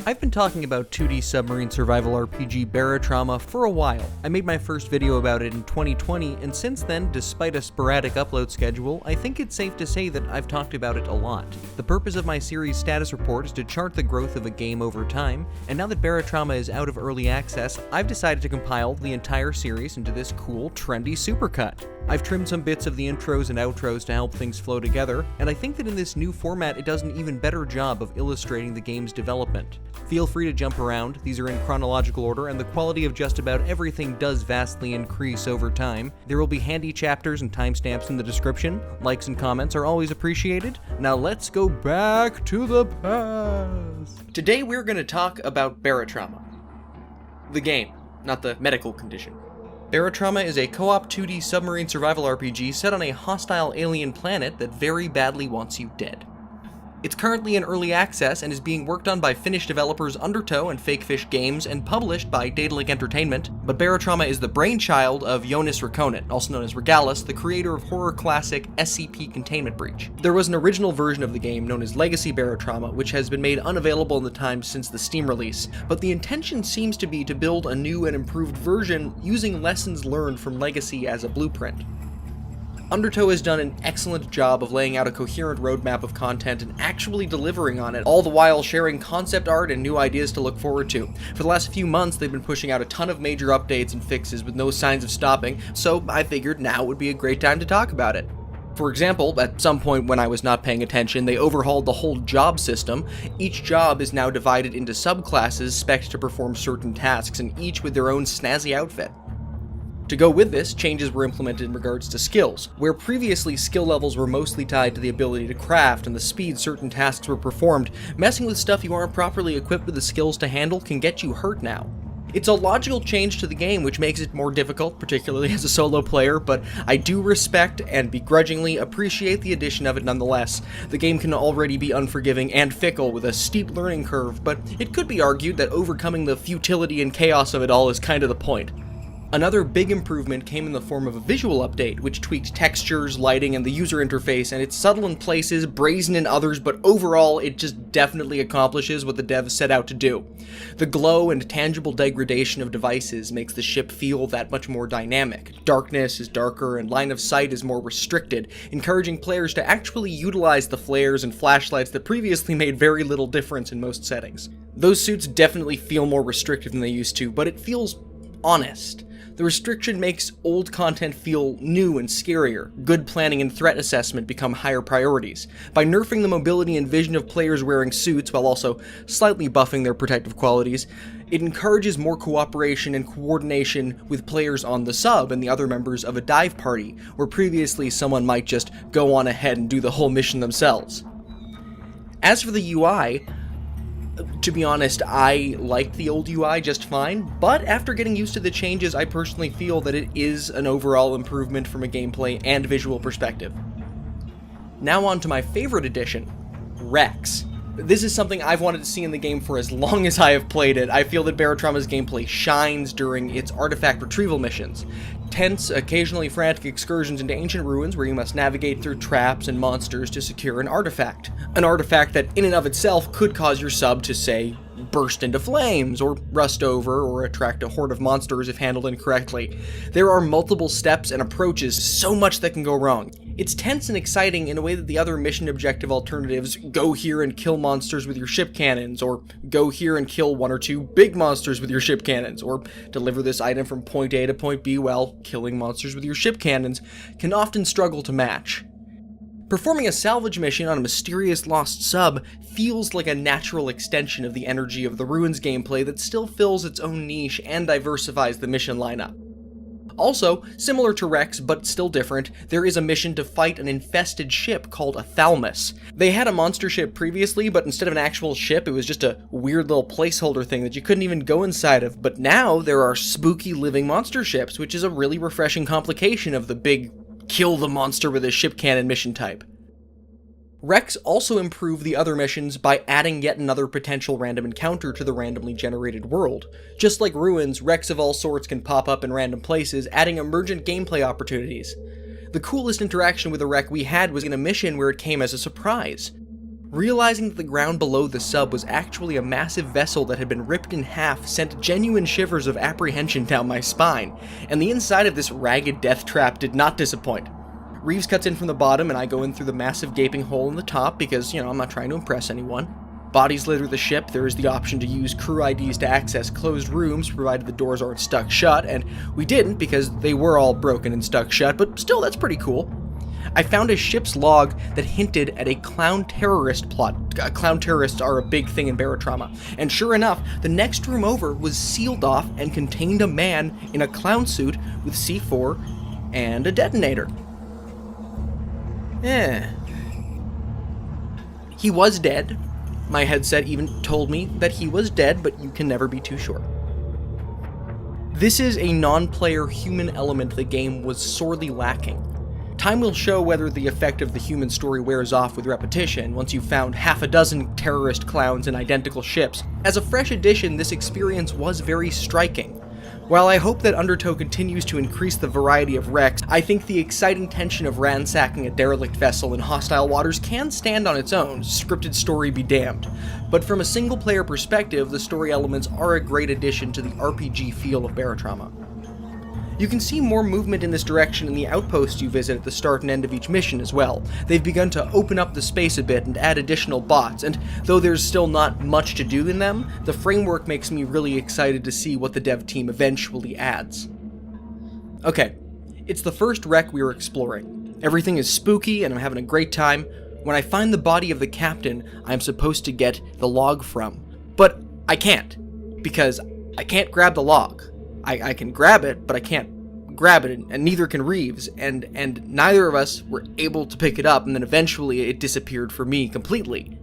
I've been talking about 2D submarine survival RPG Barotrauma for a while. I made my first video about it in 2020, and since then, despite a sporadic upload schedule, I think it's safe to say that I've talked about it a lot. The purpose of my series Status Report is to chart the growth of a game over time, and now that Barotrauma is out of early access, I've decided to compile the entire series into this cool, trendy supercut. I've trimmed some bits of the intros and outros to help things flow together, and I think that in this new format it does an even better job of illustrating the game's development. Feel free to jump around, these are in chronological order, and the quality of just about everything does vastly increase over time. There will be handy chapters and timestamps in the description. Likes and comments are always appreciated. Now let's go back to the past. Today we're going to talk about Barotrauma. The game, not the medical condition. Barotrauma is a co-op 2D submarine survival RPG set on a hostile alien planet that very badly wants you dead. It's currently in early access and is being worked on by Finnish developers Undertow and Fakefish Games and published by Daedalic Entertainment, but Barotrauma is the brainchild of Jonas Rakonen, also known as Regalis, the creator of horror classic SCP Containment Breach. There was an original version of the game known as Legacy Barotrauma, which has been made unavailable in the time since the Steam release, but the intention seems to be to build a new and improved version using lessons learned from Legacy as a blueprint. Undertow has done an excellent job of laying out a coherent roadmap of content and actually delivering on it, all the while sharing concept art and new ideas to look forward to. For the last few months, they've been pushing out a ton of major updates and fixes with no signs of stopping, so I figured now would be a great time to talk about it. For example, at some point when I was not paying attention, they overhauled the whole job system. Each job is now divided into subclasses spec'd to perform certain tasks, and each with their own snazzy outfit. To go with this, changes were implemented in regards to skills. Where previously skill levels were mostly tied to the ability to craft and the speed certain tasks were performed, messing with stuff you aren't properly equipped with the skills to handle can get you hurt now. It's a logical change to the game which makes it more difficult, particularly as a solo player, but I do respect and begrudgingly appreciate the addition of it nonetheless. The game can already be unforgiving and fickle with a steep learning curve, but it could be argued that overcoming the futility and chaos of it all is kind of the point. Another big improvement came in the form of a visual update, which tweaked textures, lighting, and the user interface, and it's subtle in places, brazen in others, but overall it just definitely accomplishes what the devs set out to do. The glow and tangible degradation of devices makes the ship feel that much more dynamic. Darkness is darker and line of sight is more restricted, encouraging players to actually utilize the flares and flashlights that previously made very little difference in most settings. Those suits definitely feel more restrictive than they used to, but it feels honest. The restriction makes old content feel new and scarier. Good planning and threat assessment become higher priorities. By nerfing the mobility and vision of players wearing suits while also slightly buffing their protective qualities, it encourages more cooperation and coordination with players on the sub and the other members of a dive party, where previously someone might just go on ahead and do the whole mission themselves. As for the UI, to be honest, I liked the old UI just fine, but after getting used to the changes, I personally feel that it is an overall improvement from a gameplay and visual perspective. Now on to my favorite addition, Rex. This is something I've wanted to see in the game for as long as I have played it. I feel that Barotrauma's gameplay shines during its artifact retrieval missions. Tense, occasionally frantic excursions into ancient ruins where you must navigate through traps and monsters to secure an artifact. An artifact that in and of itself could cause your sub to, say, burst into flames, or rust over, or attract a horde of monsters if handled incorrectly. There are multiple steps and approaches, so much that can go wrong. It's tense and exciting in a way that the other mission objective alternatives, go here and kill monsters with your ship cannons, or go here and kill one or two big monsters with your ship cannons, or deliver this item from point A to point B while killing monsters with your ship cannons, can often struggle to match. Performing a salvage mission on a mysterious lost sub feels like a natural extension of the energy of the Ruins gameplay that still fills its own niche and diversifies the mission lineup. Also, similar to Rex, but still different, there is a mission to fight an infested ship called a Thalmus. They had a monster ship previously, but instead of an actual ship, it was just a weird little placeholder thing that you couldn't even go inside of. But now there are spooky living monster ships, which is a really refreshing complication of the big kill the monster with a ship cannon mission type. Rex also improved the other missions by adding yet another potential random encounter to the randomly generated world. Just like Ruins, Rex of all sorts can pop up in random places, adding emergent gameplay opportunities. The coolest interaction with a Wreck we had was in a mission where it came as a surprise. Realizing that the ground below the sub was actually a massive vessel that had been ripped in half sent genuine shivers of apprehension down my spine, and the inside of this ragged death trap did not disappoint. Reeves cuts in from the bottom and I go in through the massive gaping hole in the top because, I'm not trying to impress anyone. Bodies litter the ship. There is the option to use crew IDs to access closed rooms provided the doors aren't stuck shut, and we didn't because they were all broken and stuck shut, but still that's pretty cool. I found a ship's log that hinted at a clown terrorist plot. Clown terrorists are a big thing in Barotrauma, and sure enough, the next room over was sealed off and contained a man in a clown suit with C4 and a detonator. He was dead. My headset even told me that he was dead, but you can never be too sure. This is a non-player human element the game was sorely lacking. Time will show whether the effect of the human story wears off with repetition once you've found half a dozen terrorist clowns in identical ships. As a fresh addition, this experience was very striking. While I hope that Undertow continues to increase the variety of wrecks, I think the exciting tension of ransacking a derelict vessel in hostile waters can stand on its own, scripted story be damned. But from a single-player perspective, the story elements are a great addition to the RPG feel of Barotrauma. You can see more movement in this direction in the outposts you visit at the start and end of each mission as well. They've begun to open up the space a bit and add additional bots, and though there's still not much to do in them, the framework makes me really excited to see what the dev team eventually adds. Okay, it's the first wreck we are exploring. Everything is spooky and I'm having a great time. When I find the body of the captain I'm supposed to get the log from, but I can't, because I can't grab the log. I can grab it, but I can't grab it, and neither can Reeves, and neither of us were able to pick it up, and then eventually it disappeared for me completely.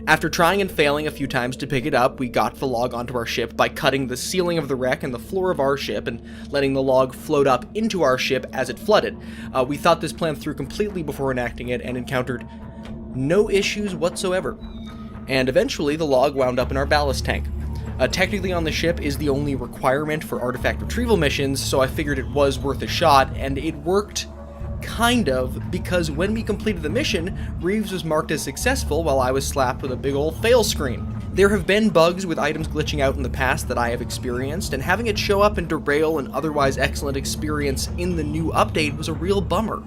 After trying and failing a few times to pick it up, we got the log onto our ship by cutting the ceiling of the wreck and the floor of our ship and letting the log float up into our ship as it flooded. We thought this plan through completely before enacting it and encountered no issues whatsoever. And eventually the log wound up in our ballast tank. Technically on the ship is the only requirement for artifact retrieval missions, so I figured it was worth a shot, and it worked kind of, because when we completed the mission, Reeves was marked as successful while I was slapped with a big old fail screen. There have been bugs with items glitching out in the past that I have experienced, and having it show up and derail an otherwise excellent experience in the new update was a real bummer.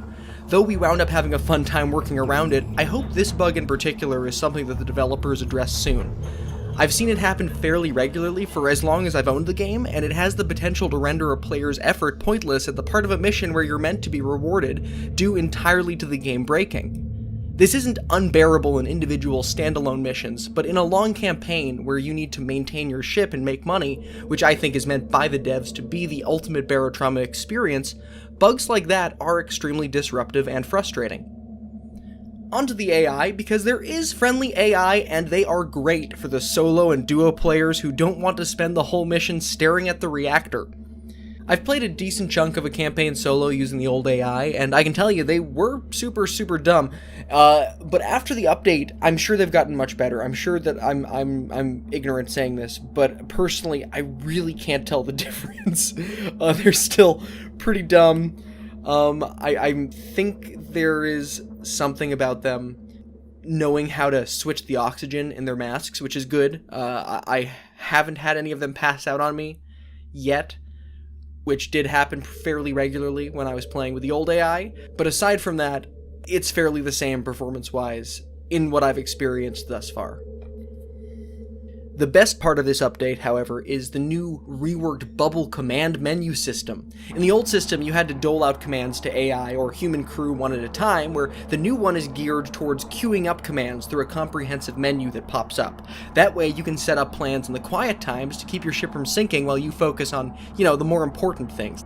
Though we wound up having a fun time working around it, I hope this bug in particular is something that the developers address soon. I've seen it happen fairly regularly for as long as I've owned the game, and it has the potential to render a player's effort pointless at the part of a mission where you're meant to be rewarded, due entirely to the game breaking. This isn't unbearable in individual standalone missions, but in a long campaign where you need to maintain your ship and make money, which I think is meant by the devs to be the ultimate Barotrauma experience, bugs like that are extremely disruptive and frustrating. Onto the AI, because there is friendly AI and they are great for the solo and duo players who don't want to spend the whole mission staring at the reactor. I've played a decent chunk of a campaign solo using the old AI, and I can tell you they were super dumb. But after the update, I'm sure they've gotten much better. I'm sure that I'm ignorant saying this, but personally, I really can't tell the difference. They're still pretty dumb. I think there is something about them knowing how to switch the oxygen in their masks, which is good. I haven't had any of them pass out on me yet, which did happen fairly regularly when I was playing with the old AI. But aside from that, it's fairly the same performance-wise in what I've experienced thus far. The best part of this update, however, is the new reworked bubble command menu system. In the old system, you had to dole out commands to AI or human crew one at a time, where the new one is geared towards queuing up commands through a comprehensive menu that pops up. That way, you can set up plans in the quiet times to keep your ship from sinking while you focus on, the more important things.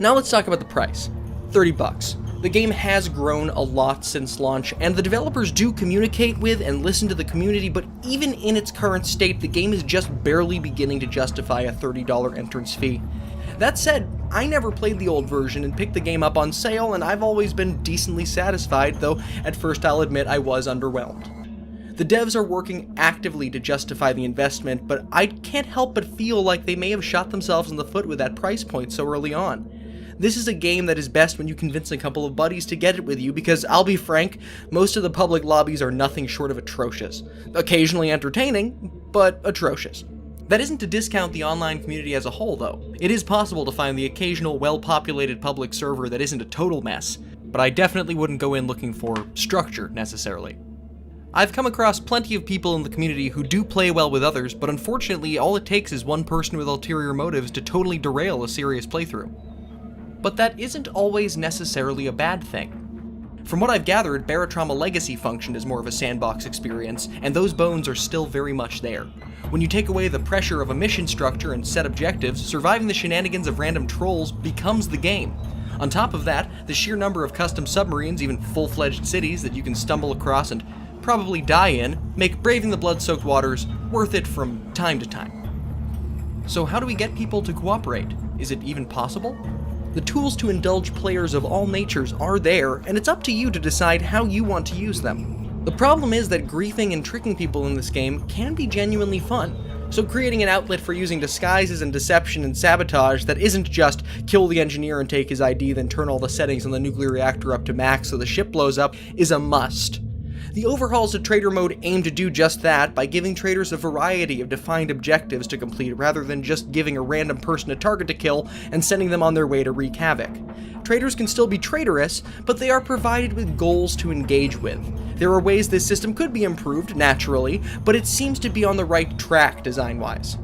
Now let's talk about the price. $30. The game has grown a lot since launch, and the developers do communicate with and listen to the community, but even in its current state, the game is just barely beginning to justify a $30 entrance fee. That said, I never played the old version and picked the game up on sale, and I've always been decently satisfied, though at first I'll admit I was underwhelmed. The devs are working actively to justify the investment, but I can't help but feel like they may have shot themselves in the foot with that price point so early on. This is a game that is best when you convince a couple of buddies to get it with you, because I'll be frank, most of the public lobbies are nothing short of atrocious. Occasionally entertaining, but atrocious. That isn't to discount the online community as a whole, though. It is possible to find the occasional well-populated public server that isn't a total mess, but I definitely wouldn't go in looking for structure, necessarily. I've come across plenty of people in the community who do play well with others, but unfortunately all it takes is one person with ulterior motives to totally derail a serious playthrough. But that isn't always necessarily a bad thing. From what I've gathered, Barotrauma Legacy functioned as more of a sandbox experience, and those bones are still very much there. When you take away the pressure of a mission structure and set objectives, surviving the shenanigans of random trolls becomes the game. On top of that, the sheer number of custom submarines, even full-fledged cities that you can stumble across and probably die in, make braving the blood-soaked waters worth it from time to time. So how do we get people to cooperate? Is it even possible? The tools to indulge players of all natures are there, and it's up to you to decide how you want to use them. The problem is that griefing and tricking people in this game can be genuinely fun, so creating an outlet for using disguises and deception and sabotage that isn't just kill the engineer and take his ID, then turn all the settings on the nuclear reactor up to max so the ship blows up is a must. The overhauls to Trader Mode aim to do just that by giving traders a variety of defined objectives to complete rather than just giving a random person a target to kill and sending them on their way to wreak havoc. Traders can still be traitorous, but they are provided with goals to engage with. There are ways this system could be improved, naturally, but it seems to be on the right track design-wise.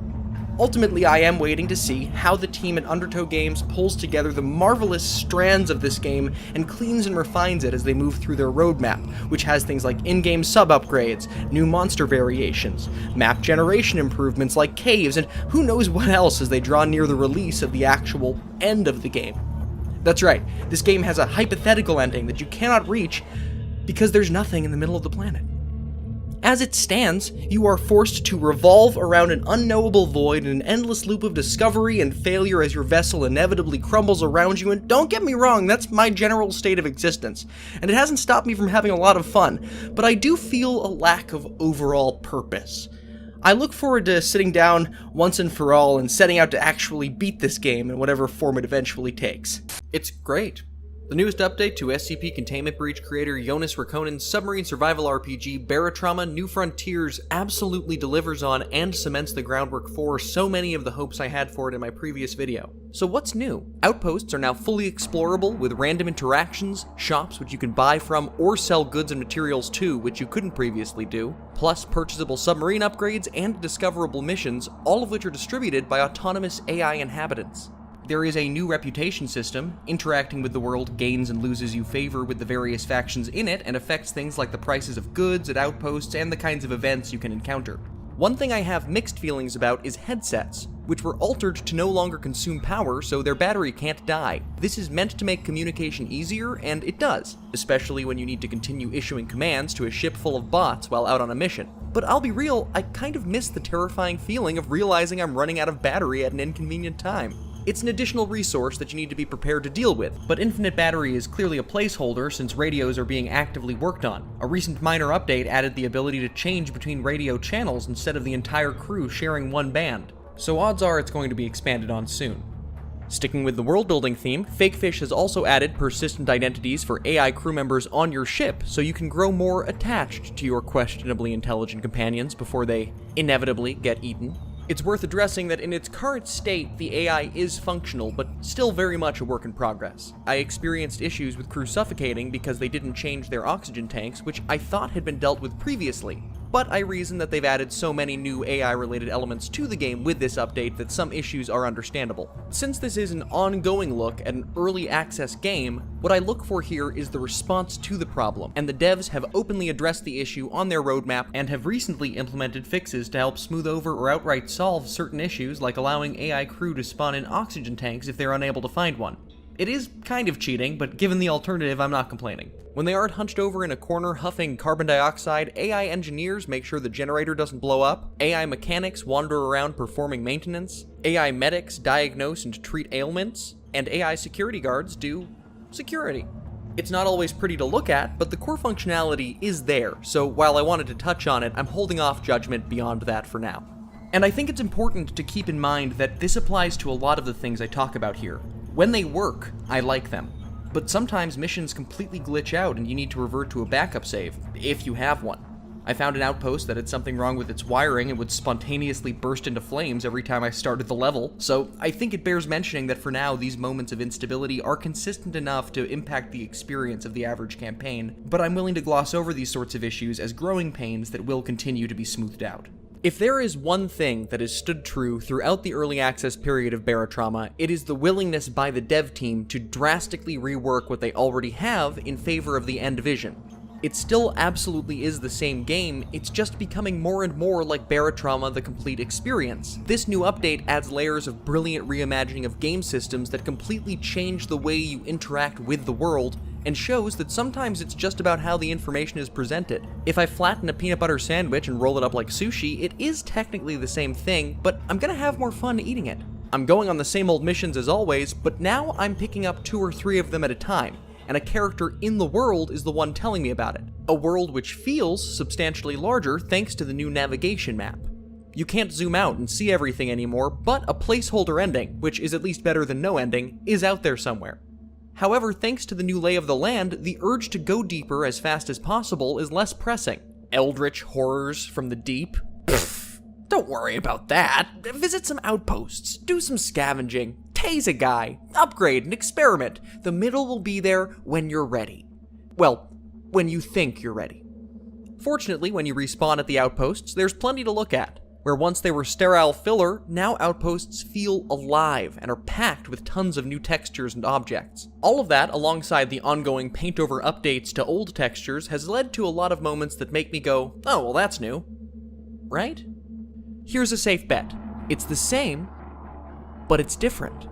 Ultimately, I am waiting to see how the team at Undertow Games pulls together the marvelous strands of this game and cleans and refines it as they move through their roadmap, which has things like in-game sub-upgrades, new monster variations, map generation improvements like caves, and who knows what else as they draw near the release of the actual end of the game. That's right, this game has a hypothetical ending that you cannot reach because there's nothing in the middle of the planet. As it stands, you are forced to revolve around an unknowable void in an endless loop of discovery and failure as your vessel inevitably crumbles around you, and don't get me wrong, that's my general state of existence, and it hasn't stopped me from having a lot of fun, but I do feel a lack of overall purpose. I look forward to sitting down once and for all and setting out to actually beat this game in whatever form it eventually takes. It's great. The newest update to SCP Containment Breach creator Jonas Rakonen's submarine survival RPG Barotrauma New Frontiers absolutely delivers on and cements the groundwork for so many of the hopes I had for it in my previous video. So what's new? Outposts are now fully explorable with random interactions, shops which you can buy from or sell goods and materials to which you couldn't previously do, plus purchasable submarine upgrades and discoverable missions, all of which are distributed by autonomous AI inhabitants. There is a new reputation system. Interacting with the world gains and loses you favor with the various factions in it and affects things like the prices of goods at outposts and the kinds of events you can encounter. One thing I have mixed feelings about is headsets, which were altered to no longer consume power so their battery can't die. This is meant to make communication easier, and it does, especially when you need to continue issuing commands to a ship full of bots while out on a mission. But I'll be real, I kind of miss the terrifying feeling of realizing I'm running out of battery at an inconvenient time. It's an additional resource that you need to be prepared to deal with, but infinite battery is clearly a placeholder since radios are being actively worked on. A recent minor update added the ability to change between radio channels instead of the entire crew sharing one band, so odds are it's going to be expanded on soon. Sticking with the world-building theme, Fakefish has also added persistent identities for AI crew members on your ship, so you can grow more attached to your questionably intelligent companions before they inevitably get eaten. It's worth addressing that in its current state, the AI is functional, but still very much a work in progress. I experienced issues with crew suffocating because they didn't change their oxygen tanks, which I thought had been dealt with previously. But I reason that they've added so many new AI-related elements to the game with this update that some issues are understandable. Since this is an ongoing look at an early access game, what I look for here is the response to the problem, and the devs have openly addressed the issue on their roadmap and have recently implemented fixes to help smooth over or outright solve certain issues like allowing AI crew to spawn in oxygen tanks if they're unable to find one. It is kind of cheating, but given the alternative, I'm not complaining. When they aren't hunched over in a corner huffing carbon dioxide, AI engineers make sure the generator doesn't blow up, AI mechanics wander around performing maintenance, AI medics diagnose and treat ailments, and AI security guards do security. It's not always pretty to look at, but the core functionality is there, so while I wanted to touch on it, I'm holding off judgment beyond that for now. And I think it's important to keep in mind that this applies to a lot of the things I talk about here. When they work, I like them. But sometimes missions completely glitch out and you need to revert to a backup save, if you have one. I found an outpost that had something wrong with its wiring and would spontaneously burst into flames every time I started the level, so I think it bears mentioning that for now these moments of instability are consistent enough to impact the experience of the average campaign, but I'm willing to gloss over these sorts of issues as growing pains that will continue to be smoothed out. If there is one thing that has stood true throughout the early access period of Barotrauma, it is the willingness by the dev team to drastically rework what they already have in favor of the end vision. It still absolutely is the same game, it's just becoming more and more like Barotrauma the complete experience. This new update adds layers of brilliant reimagining of game systems that completely change the way you interact with the world, and shows that sometimes it's just about how the information is presented. If I flatten a peanut butter sandwich and roll it up like sushi, it is technically the same thing, but I'm gonna have more fun eating it. I'm going on the same old missions as always, but now I'm picking up 2 or 3 of them at a time, and a character in the world is the one telling me about it. A world which feels substantially larger thanks to the new navigation map. You can't zoom out and see everything anymore, but a placeholder ending, which is at least better than no ending, is out there somewhere. However, thanks to the new lay of the land, the urge to go deeper as fast as possible is less pressing. Eldritch horrors from the deep? Pfft, don't worry about that. Visit some outposts, do some scavenging, tase a guy, upgrade and experiment. The middle will be there when you're ready. Well, when you think you're ready. Fortunately, when you respawn at the outposts, there's plenty to look at. Where once they were sterile filler, now outposts feel alive and are packed with tons of new textures and objects. All of that, alongside the ongoing paint-over updates to old textures, has led to a lot of moments that make me go, oh, well that's new. Right? Here's a safe bet. It's the same, but it's different.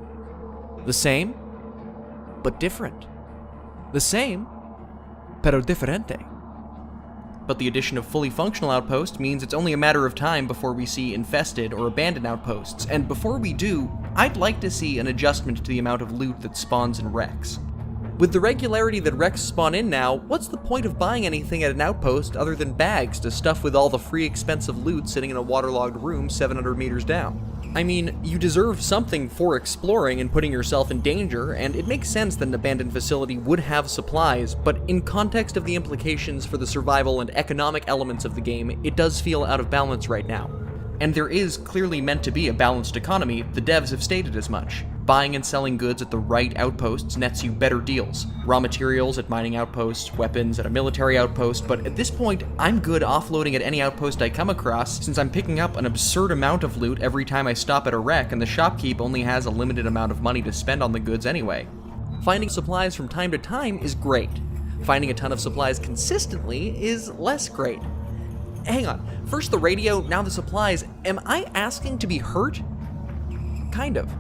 The same, but different. The same, pero diferente. But the addition of fully functional outposts means it's only a matter of time before we see infested or abandoned outposts, and before we do, I'd like to see an adjustment to the amount of loot that spawns in wrecks. With the regularity that wrecks spawn in now, what's the point of buying anything at an outpost other than bags to stuff with all the free expensive loot sitting in a waterlogged room 700 meters down? I mean, you deserve something for exploring and putting yourself in danger, and it makes sense that an abandoned facility would have supplies, but in context of the implications for the survival and economic elements of the game, it does feel out of balance right now. And there is clearly meant to be a balanced economy, the devs have stated as much. Buying and selling goods at the right outposts nets you better deals. Raw materials at mining outposts, weapons at a military outpost, but at this point, I'm good offloading at any outpost I come across, since I'm picking up an absurd amount of loot every time I stop at a wreck, and the shopkeep only has a limited amount of money to spend on the goods anyway. Finding supplies from time to time is great. Finding a ton of supplies consistently is less great. Hang on, first the radio, now the supplies. Am I asking to be hurt? Kind of.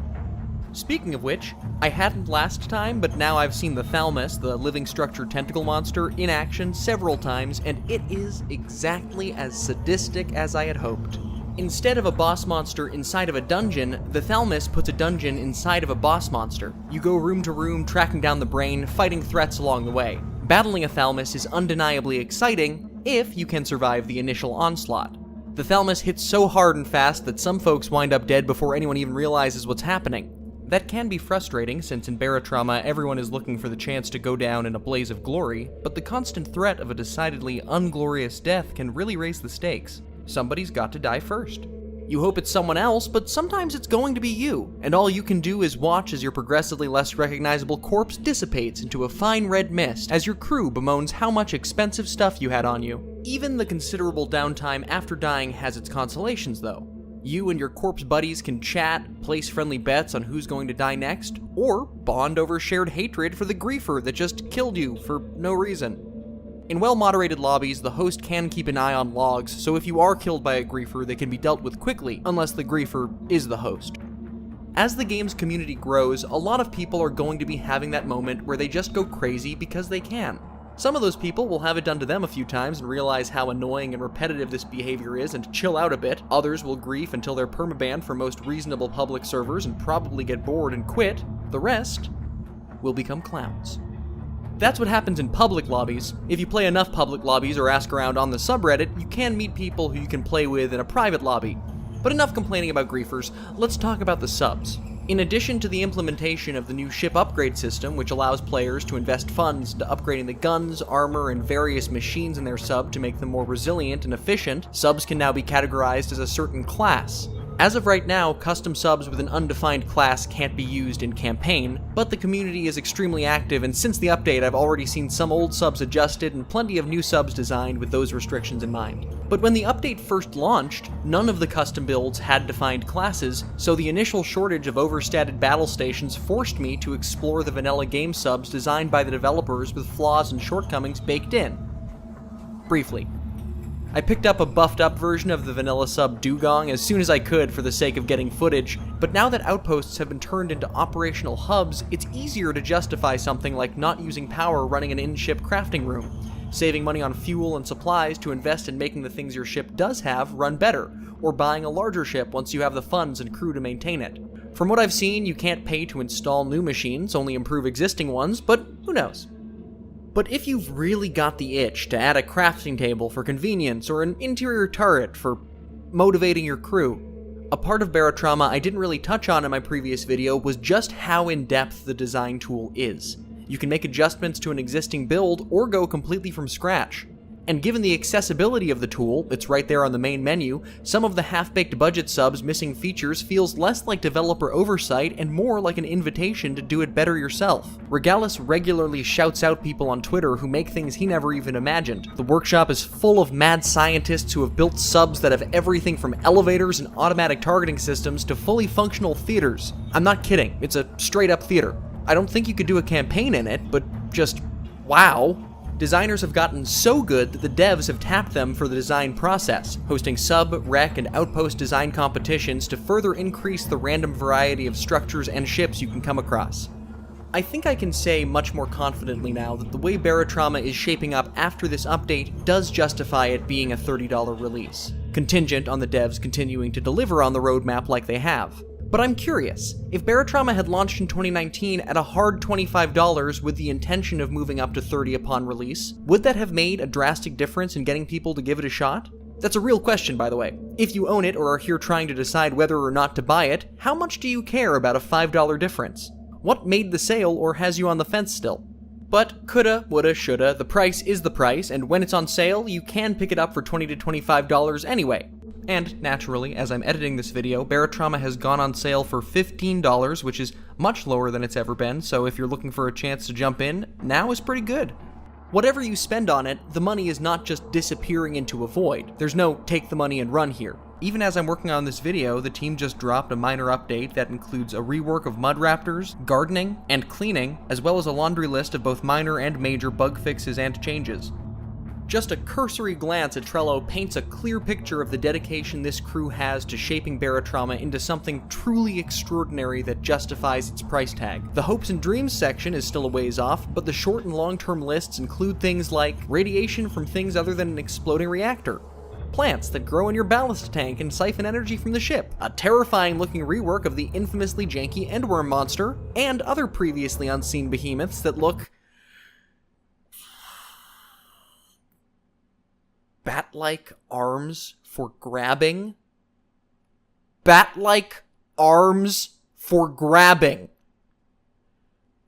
Speaking of which, I hadn't last time, but now I've seen the Thalamus, the living structure tentacle monster, in action several times, and it is exactly as sadistic as I had hoped. Instead of a boss monster inside of a dungeon, the Thalamus puts a dungeon inside of a boss monster. You go room to room, tracking down the brain, fighting threats along the way. Battling a Thalamus is undeniably exciting, if you can survive the initial onslaught. The Thalamus hits so hard and fast that some folks wind up dead before anyone even realizes what's happening. That can be frustrating, since in Barotrauma everyone is looking for the chance to go down in a blaze of glory, but the constant threat of a decidedly unglorious death can really raise the stakes. Somebody's got to die first. You hope it's someone else, but sometimes it's going to be you, and all you can do is watch as your progressively less recognizable corpse dissipates into a fine red mist as your crew bemoans how much expensive stuff you had on you. Even the considerable downtime after dying has its consolations, though. You and your corpse buddies can chat, place friendly bets on who's going to die next, or bond over shared hatred for the griefer that just killed you for no reason. In well-moderated lobbies, the host can keep an eye on logs, so if you are killed by a griefer, they can be dealt with quickly, unless the griefer is the host. As the game's community grows, a lot of people are going to be having that moment where they just go crazy because they can. Some of those people will have it done to them a few times and realize how annoying and repetitive this behavior is and chill out a bit. Others will grief until they're permabanned for most reasonable public servers and probably get bored and quit. The rest will become clowns. That's what happens in public lobbies. If you play enough public lobbies or ask around on the subreddit, you can meet people who you can play with in a private lobby. But enough complaining about griefers, let's talk about the subs. In addition to the implementation of the new ship upgrade system, which allows players to invest funds into upgrading the guns, armor, and various machines in their sub to make them more resilient and efficient, subs can now be categorized as a certain class. As of right now, custom subs with an undefined class can't be used in campaign, but the community is extremely active, and since the update I've already seen some old subs adjusted and plenty of new subs designed with those restrictions in mind. But when the update first launched, none of the custom builds had defined classes, so the initial shortage of overstated battle stations forced me to explore the vanilla game subs designed by the developers with flaws and shortcomings baked in. Briefly, I picked up a buffed up version of the vanilla sub Dugong as soon as I could for the sake of getting footage, but now that outposts have been turned into operational hubs, it's easier to justify something like not using power running an in-ship crafting room, saving money on fuel and supplies to invest in making the things your ship does have run better, or buying a larger ship once you have the funds and crew to maintain it. From what I've seen, you can't pay to install new machines, only improve existing ones, but who knows? But if you've really got the itch to add a crafting table for convenience or an interior turret for motivating your crew, a part of Barotrauma I didn't really touch on in my previous video was just how in-depth the design tool is. You can make adjustments to an existing build or go completely from scratch. And given the accessibility of the tool, it's right there on the main menu, some of the half-baked budget subs missing features feels less like developer oversight and more like an invitation to do it better yourself. Regalis regularly shouts out people on Twitter who make things he never even imagined. The workshop is full of mad scientists who have built subs that have everything from elevators and automatic targeting systems to fully functional theaters. I'm not kidding, it's a straight-up theater. I don't think you could do a campaign in it, but just wow. Designers have gotten so good that the devs have tapped them for the design process, hosting sub, rec, and outpost design competitions to further increase the random variety of structures and ships you can come across. I think I can say much more confidently now that the way Barotrauma is shaping up after this update does justify it being a $30 release, contingent on the devs continuing to deliver on the roadmap like they have. But I'm curious, if Barotrauma had launched in 2019 at a hard $25 with the intention of moving up to $30 upon release, would that have made a drastic difference in getting people to give it a shot? That's a real question, by the way. If you own it or are here trying to decide whether or not to buy it, how much do you care about a $5 difference? What made the sale or has you on the fence still? But coulda, woulda, shoulda, the price is the price, and when it's on sale, you can pick it up for $20 to $25 anyway. And, naturally, as I'm editing this video, Barotrauma has gone on sale for $15, which is much lower than it's ever been, so if you're looking for a chance to jump in, now is pretty good. Whatever you spend on it, the money is not just disappearing into a void. There's no take the money and run here. Even as I'm working on this video, the team just dropped a minor update that includes a rework of mud raptors, gardening, and cleaning, as well as a laundry list of both minor and major bug fixes and changes. Just a cursory glance at Trello paints a clear picture of the dedication this crew has to shaping Barotrauma into something truly extraordinary that justifies its price tag. The hopes and dreams section is still a ways off, but the short and long-term lists include things like radiation from things other than an exploding reactor, plants that grow in your ballast tank and siphon energy from the ship, a terrifying-looking rework of the infamously janky Endworm monster, and other previously unseen behemoths that look bat-like arms for grabbing. Bat-like arms for grabbing.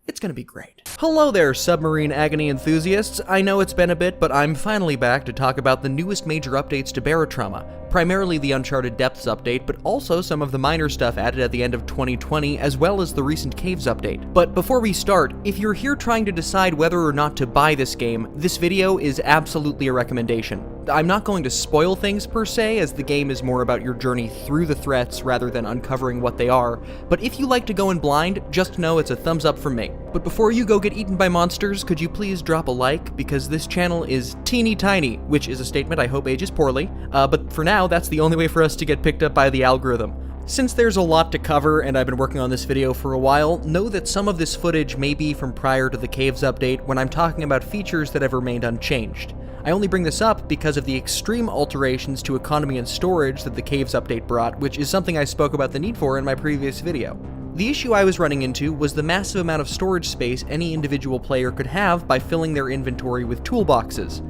It's gonna be great. Hello there, submarine agony enthusiasts. I know it's been a bit, but I'm finally back to talk about the newest major updates to Barotrauma. Primarily the Uncharted Depths update, but also some of the minor stuff added at the end of 2020, as well as the recent Caves update. But before we start, if you're here trying to decide whether or not to buy this game, this video is absolutely a recommendation. I'm not going to spoil things per se, as the game is more about your journey through the threats rather than uncovering what they are, but if you like to go in blind, just know it's a thumbs up from me. But before you go get eaten by monsters, could you please drop a like, because this channel is teeny tiny, which is a statement I hope ages poorly, but for now, that's the only way for us to get picked up by the algorithm. Since there's a lot to cover, and I've been working on this video for a while, know that some of this footage may be from prior to the Caves update when I'm talking about features that have remained unchanged. I only bring this up because of the extreme alterations to economy and storage that the Caves update brought, which is something I spoke about the need for in my previous video. The issue I was running into was the massive amount of storage space any individual player could have by filling their inventory with toolboxes.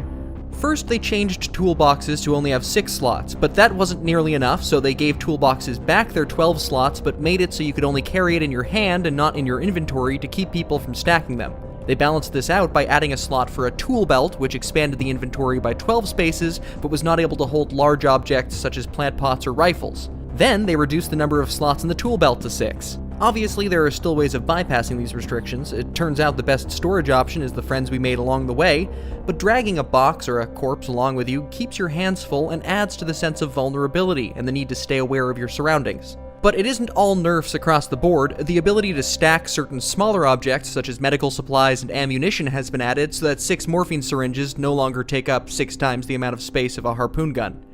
First, they changed toolboxes to only have 6 slots, but that wasn't nearly enough, so they gave toolboxes back their 12 slots, but made it so you could only carry it in your hand and not in your inventory to keep people from stacking them. They balanced this out by adding a slot for a tool belt, which expanded the inventory by 12 spaces, but was not able to hold large objects such as plant pots or rifles. Then, they reduced the number of slots in the tool belt to 6. Obviously, there are still ways of bypassing these restrictions. It turns out the best storage option is the friends we made along the way, but dragging a box or a corpse along with you keeps your hands full and adds to the sense of vulnerability and the need to stay aware of your surroundings. But it isn't all nerfs across the board. The ability to stack certain smaller objects, such as medical supplies and ammunition, has been added so that 6 morphine syringes no longer take up 6 times the amount of space of a harpoon gun.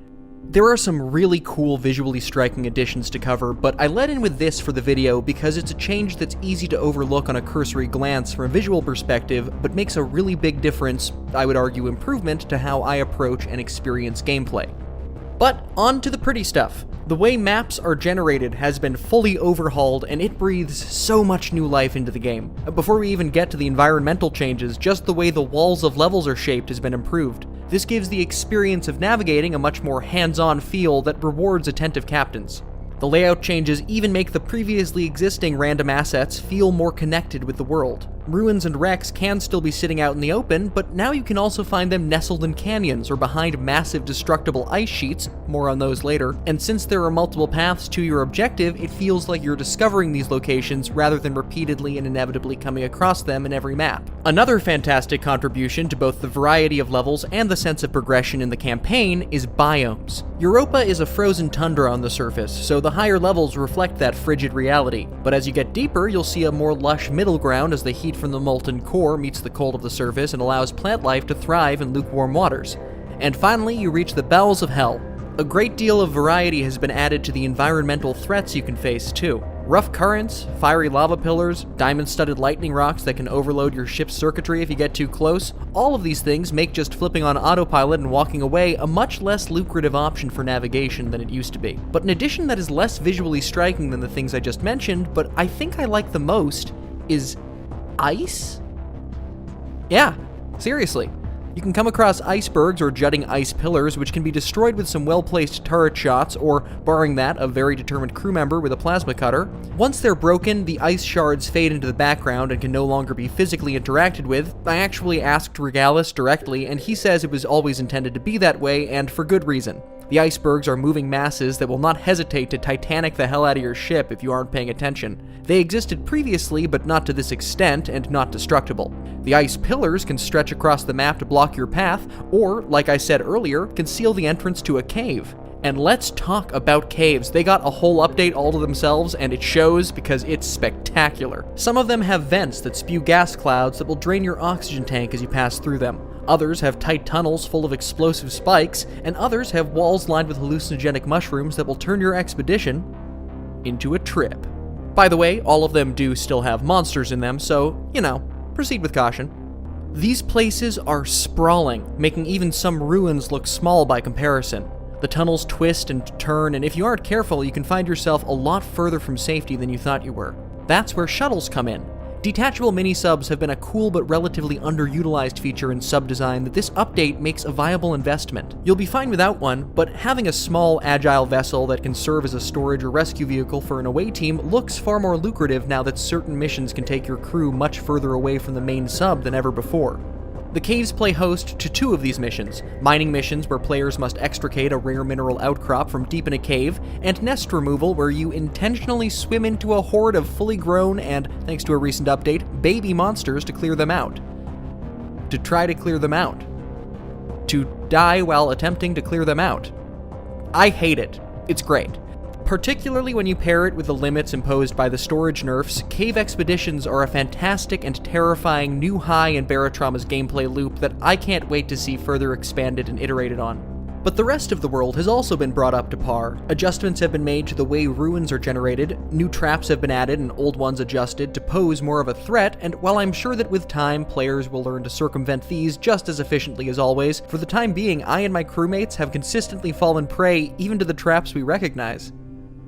There are some really cool visually striking additions to cover, but I let in with this for the video because it's a change that's easy to overlook on a cursory glance from a visual perspective, but makes a really big difference, I would argue improvement, to how I approach and experience gameplay. But on to the pretty stuff. The way maps are generated has been fully overhauled, and it breathes so much new life into the game. Before we even get to the environmental changes, just the way the walls of levels are shaped has been improved. This gives the experience of navigating a much more hands-on feel that rewards attentive captains. The layout changes even make the previously existing random assets feel more connected with the world. Ruins and wrecks can still be sitting out in the open, but now you can also find them nestled in canyons or behind massive destructible ice sheets, more on those later, and since there are multiple paths to your objective, it feels like you're discovering these locations rather than repeatedly and inevitably coming across them in every map. Another fantastic contribution to both the variety of levels and the sense of progression in the campaign is biomes. Europa is a frozen tundra on the surface, so the higher levels reflect that frigid reality, but as you get deeper, you'll see a more lush middle ground as the heat from the molten core meets the cold of the surface and allows plant life to thrive in lukewarm waters. And finally, you reach the bowels of hell. A great deal of variety has been added to the environmental threats you can face too. Rough currents, fiery lava pillars, diamond-studded lightning rocks that can overload your ship's circuitry if you get too close, all of these things make just flipping on autopilot and walking away a much less lucrative option for navigation than it used to be. But an addition that is less visually striking than the things I just mentioned, but I think I like the most, is ice? Yeah, seriously. You can come across icebergs or jutting ice pillars, which can be destroyed with some well-placed turret shots, or, barring that, a very determined crew member with a plasma cutter. Once they're broken, the ice shards fade into the background and can no longer be physically interacted with. I actually asked Regalis directly, and he says it was always intended to be that way, and for good reason. The icebergs are moving masses that will not hesitate to Titanic the hell out of your ship if you aren't paying attention. They existed previously, but not to this extent, and not destructible. The ice pillars can stretch across the map to block your path, or, like I said earlier, conceal the entrance to a cave. And let's talk about caves. They got a whole update all to themselves, and it shows because it's spectacular. Some of them have vents that spew gas clouds that will drain your oxygen tank as you pass through them. Others have tight tunnels full of explosive spikes, and others have walls lined with hallucinogenic mushrooms that will turn your expedition into a trip. By the way, all of them do still have monsters in them, so, proceed with caution. These places are sprawling, making even some ruins look small by comparison. The tunnels twist and turn, and if you aren't careful, you can find yourself a lot further from safety than you thought you were. That's where shuttles come in. Detachable mini-subs have been a cool but relatively underutilized feature in sub design that this update makes a viable investment. You'll be fine without one, but having a small, agile vessel that can serve as a storage or rescue vehicle for an away team looks far more lucrative now that certain missions can take your crew much further away from the main sub than ever before. The caves play host to 2 of these missions: mining missions where players must extricate a rare mineral outcrop from deep in a cave, and nest removal where you intentionally swim into a horde of fully grown and, thanks to a recent update, baby monsters to clear them out. To try to clear them out. To die while attempting to clear them out. I hate it. It's great. Particularly when you pair it with the limits imposed by the storage nerfs, cave expeditions are a fantastic and terrifying new high in Barotrauma's gameplay loop that I can't wait to see further expanded and iterated on. But the rest of the world has also been brought up to par. Adjustments have been made to the way ruins are generated, new traps have been added and old ones adjusted to pose more of a threat, and while I'm sure that with time players will learn to circumvent these just as efficiently as always, for the time being I and my crewmates have consistently fallen prey even to the traps we recognize.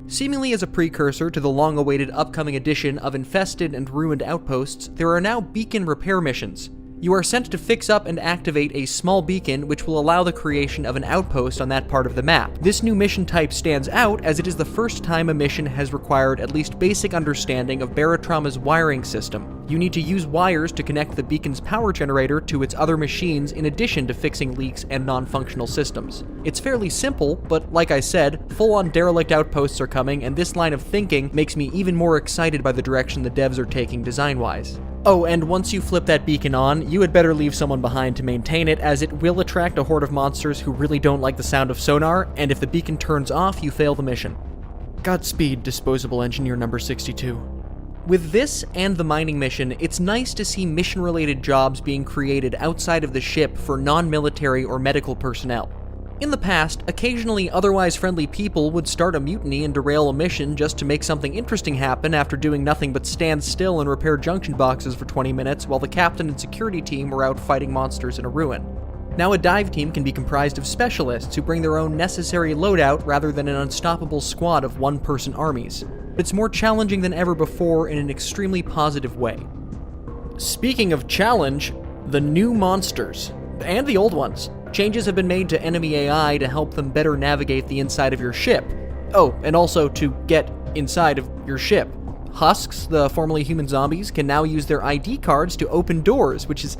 Seemingly as a precursor to the long-awaited upcoming edition of infested and ruined outposts, there are now beacon repair missions. You are sent to fix up and activate a small beacon which will allow the creation of an outpost on that part of the map. This new mission type stands out as it is the first time a mission has required at least basic understanding of Barotrauma's wiring system. You need to use wires to connect the beacon's power generator to its other machines in addition to fixing leaks and non-functional systems. It's fairly simple, but like I said, full-on derelict outposts are coming, and this line of thinking makes me even more excited by the direction the devs are taking design-wise. Oh, and once you flip that beacon on, you had better leave someone behind to maintain it, as it will attract a horde of monsters who really don't like the sound of sonar, and if the beacon turns off, you fail the mission. Godspeed, Disposable Engineer number 62. With this and the mining mission, it's nice to see mission-related jobs being created outside of the ship for non-military or medical personnel. In the past, occasionally otherwise friendly people would start a mutiny and derail a mission just to make something interesting happen after doing nothing but stand still and repair junction boxes for 20 minutes while the captain and security team were out fighting monsters in a ruin. Now a dive team can be comprised of specialists who bring their own necessary loadout rather than an unstoppable squad of one-person armies. It's more challenging than ever before in an extremely positive way. Speaking of challenge, the new monsters, and the old ones. Changes have been made to enemy AI to help them better navigate the inside of your ship. Oh, and also to get inside of your ship. Husks, the formerly human zombies, can now use their ID cards to open doors, which is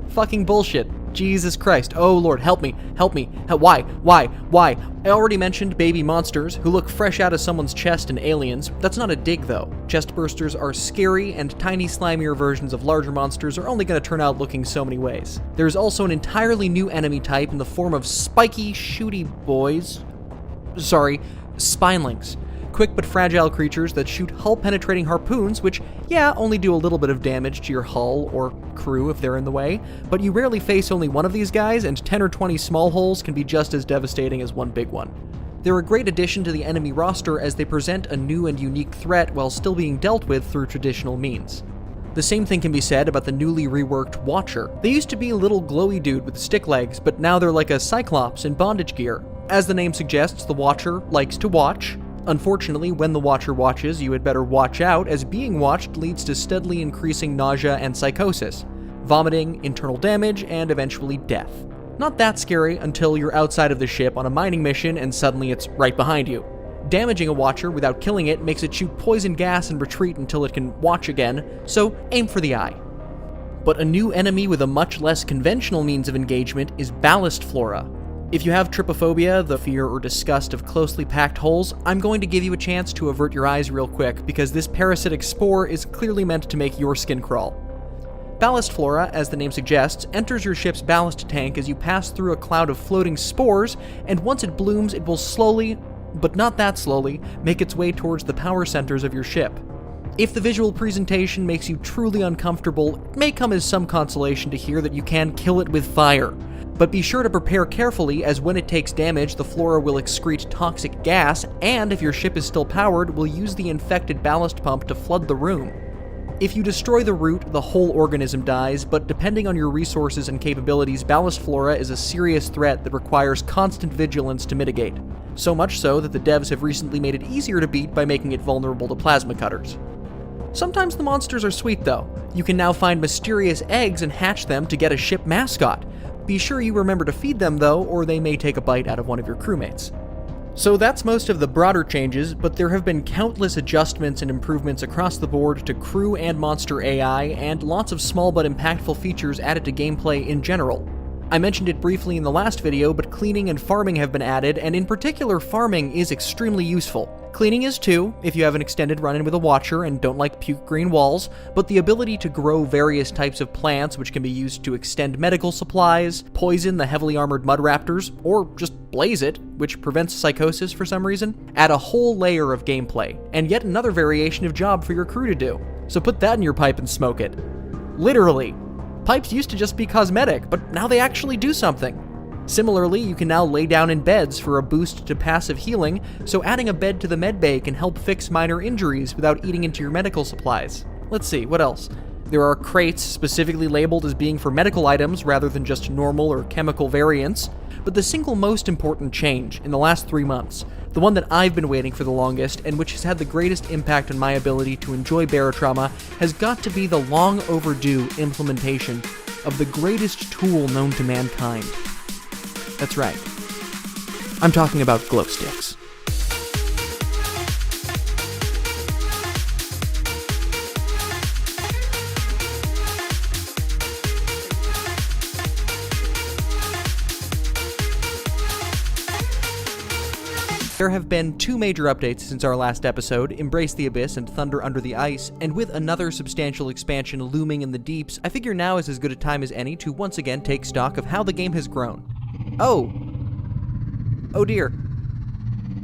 fucking bullshit. Jesus Christ. Oh Lord, help me. Why? I already mentioned baby monsters, who look fresh out of someone's chest in Aliens. That's not a dig though. Chestbursters are scary, and tiny slimier versions of larger monsters are only going to turn out looking so many ways. There's also an entirely new enemy type in the form of spiky, shooty boys. Spinelings. Quick but fragile creatures that shoot hull-penetrating harpoons, which, yeah, only do a little bit of damage to your hull or crew if they're in the way, but you rarely face only one of these guys, and 10 or 20 small holes can be just as devastating as one big one. They're a great addition to the enemy roster as they present a new and unique threat while still being dealt with through traditional means. The same thing can be said about the newly reworked Watcher. They used to be a little glowy dude with stick legs, but now they're like a Cyclops in bondage gear. As the name suggests, the Watcher likes to watch. Unfortunately, when the Watcher watches, you had better watch out, as being watched leads to steadily increasing nausea and psychosis, vomiting, internal damage, and eventually death. Not that scary until you're outside of the ship on a mining mission and suddenly it's right behind you. Damaging a Watcher without killing it makes it shoot poison gas and retreat until it can watch again, so aim for the eye. But a new enemy with a much less conventional means of engagement is Ballast Flora. If you have trypophobia, the fear or disgust of closely packed holes, I'm going to give you a chance to avert your eyes real quick, because this parasitic spore is clearly meant to make your skin crawl. Ballast Flora, as the name suggests, enters your ship's ballast tank as you pass through a cloud of floating spores, and once it blooms, it will slowly, but not that slowly, make its way towards the power centers of your ship. If the visual presentation makes you truly uncomfortable, it may come as some consolation to hear that you can kill it with fire. But be sure to prepare carefully, as when it takes damage, the flora will excrete toxic gas, and if your ship is still powered, will use the infected ballast pump to flood the room. If you destroy the root, the whole organism dies, but depending on your resources and capabilities, Ballast Flora is a serious threat that requires constant vigilance to mitigate. So much so that the devs have recently made it easier to beat by making it vulnerable to plasma cutters. Sometimes the monsters are sweet though. You can now find mysterious eggs and hatch them to get a ship mascot. Be sure you remember to feed them though, or they may take a bite out of one of your crewmates. So that's most of the broader changes, but there have been countless adjustments and improvements across the board to crew and monster AI, and lots of small but impactful features added to gameplay in general. I mentioned it briefly in the last video, but cleaning and farming have been added, and in particular farming is extremely useful. Cleaning is too, if you have an extended run-in with a Watcher and don't like puke green walls, but the ability to grow various types of plants which can be used to extend medical supplies, poison the heavily armored mud raptors, or just blaze it, which prevents psychosis for some reason, add a whole layer of gameplay, and yet another variation of job for your crew to do. So put that in your pipe and smoke it. Literally. Pipes used to just be cosmetic, but now they actually do something. Similarly, you can now lay down in beds for a boost to passive healing, so adding a bed to the medbay can help fix minor injuries without eating into your medical supplies. Let's see, what else? There are crates specifically labeled as being for medical items rather than just normal or chemical variants, but the single most important change in the last 3 months, the one that I've been waiting for the longest and which has had the greatest impact on my ability to enjoy Barotrauma, has got to be the long overdue implementation of the greatest tool known to mankind. That's right. I'm talking about glow sticks. There have been two major updates since our last episode, Embrace the Abyss and Thunder Under the Ice, and with another substantial expansion looming in the deeps, I figure now is as good a time as any to once again take stock of how the game has grown. Oh dear.